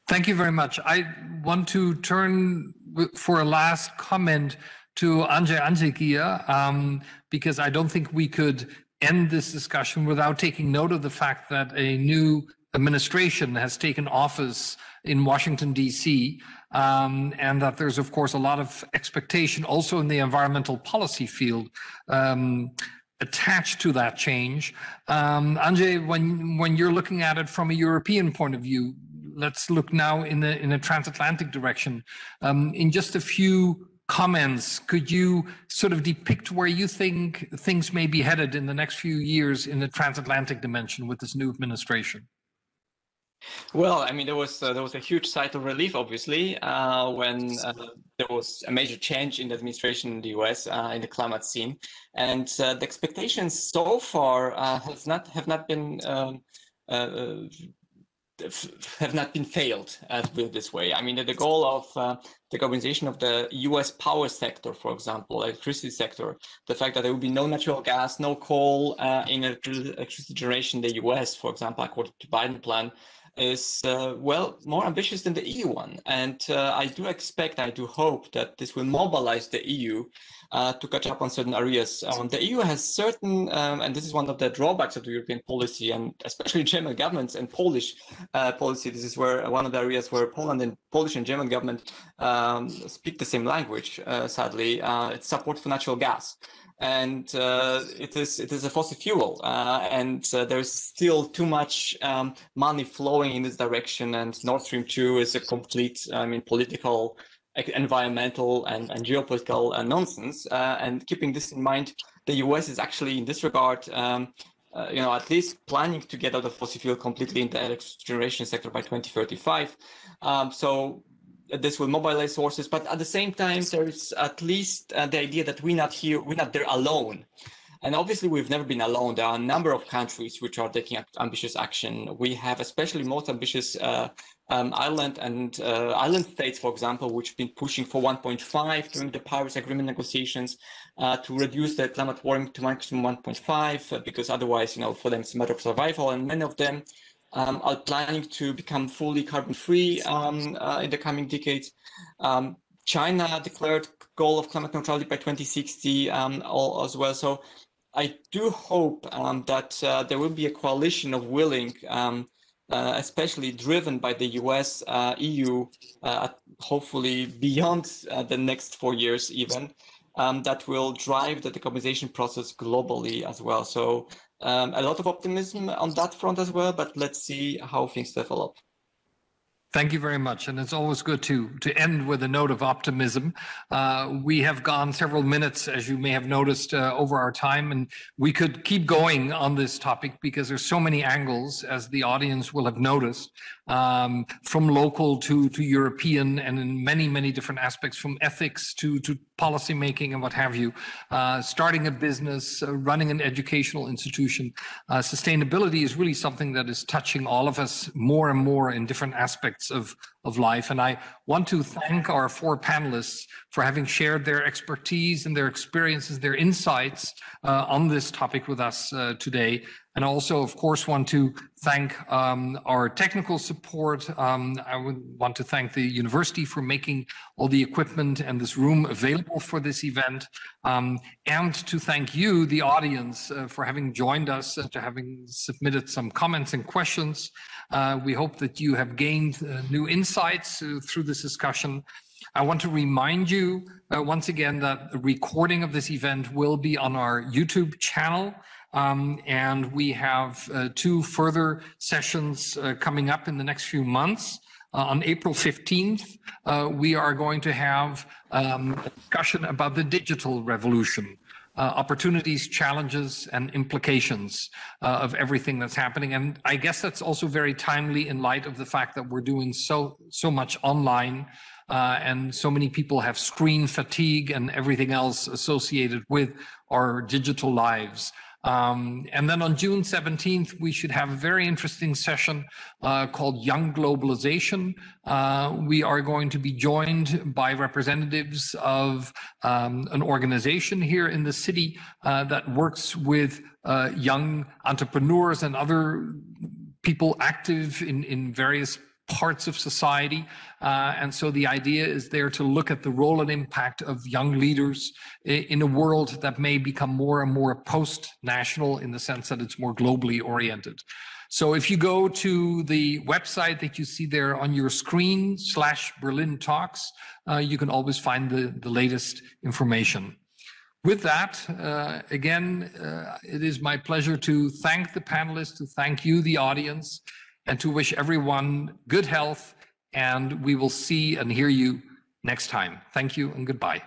Thank you very much. I want to turn for a last comment to Anje Anjekia, because I don't think we could end this discussion without taking note of the fact that a new administration has taken office in Washington, D.C., and that there's, of course, a lot of expectation also in the environmental policy field attached to that change. Anje, when you're looking at it from a European point of view, let's look now in a transatlantic direction. In just a few comments, could you sort of depict where you think things may be headed in the next few years in the transatlantic dimension with this new administration?
Well, I mean, there was a huge sigh of relief, obviously, when there was a major change in the administration in the US in the climate scene, and the expectations so far have not been failed, as put it this way. I mean, the goal of the decarbonization of the US power sector, for example, electricity sector, the fact that there will be no natural gas, no coal in electricity generation in the US, for example, according to Biden plan, is well more ambitious than the EU one, and I do hope that this will mobilize the EU to catch up on certain areas. The EU has certain, and this is one of the drawbacks of the European policy, and especially German governments and Polish policy. This is where one of the areas where Polish and German government speak the same language. Sadly, it's support for natural gas. And it is a fossil fuel, and there's still too much money flowing in this direction. And Nord Stream 2 is a complete, political, environmental, and geopolitical nonsense. And keeping this in mind, the US is actually, in this regard, at least planning to get out of fossil fuel completely in the electricity generation sector by 2035. So this will mobilize sources, but at the same time, there's at least the idea that we're not there alone. And obviously, we've never been alone. There are a number of countries which are taking ambitious action. We have especially most ambitious island states, for example, which have been pushing for 1.5 during the Paris Agreement negotiations to reduce the climate warming to maximum 1.5, because otherwise, for them, it's a matter of survival. And many of them are planning to become fully carbon-free in the coming decades. China declared goal of climate neutrality by 2060 as well. So I do hope that there will be a coalition of willing, especially driven by the US, EU, hopefully beyond the next 4 years even, that will drive the decarbonization process globally as well. So a lot of optimism on that front as well, but let's see how things develop.
Thank you very much. And it's always good to end with a note of optimism. We have gone several minutes, as you may have noticed, over our time, and we could keep going on this topic because there's so many angles, as the audience will have noticed, from local to European, and in many, many different aspects, from ethics to policy making and what have you, starting a business, running an educational institution. Sustainability is really something that is touching all of us more and more in different aspects of of life. And I want to thank our 4 panelists for having shared their expertise and their experiences, their insights on this topic with us today. And also, of course, want to thank our technical support. I would want to thank the university for making all the equipment and this room available for this event. And to thank you, the audience, for having joined us, to having submitted some comments and questions. We hope that you have gained new insights through this discussion. I want to remind you once again that the recording of this event will be on our YouTube channel. And we have 2 further sessions coming up in the next few months. On April 15th, we are going to have a discussion about the digital revolution, opportunities, challenges, and implications of everything that's happening. And I guess that's also very timely in light of the fact that we're doing so much online, and so many people have screen fatigue and everything else associated with our digital lives. And then on June 17th, we should have a very interesting session called Young Globalization. We are going to be joined by representatives of an organization here in the city that works with young entrepreneurs and other people active in various parts of society. And so the idea is there to look at the role and impact of young leaders in a world that may become more and more post-national in the sense that it's more globally oriented. So if you go to the website that you see there on your screen, /BerlinTalks, you can always find the latest information. With that, again, it is my pleasure to thank the panelists, to thank you, the audience, and to wish everyone good health, and we will see and hear you next time. Thank you and goodbye.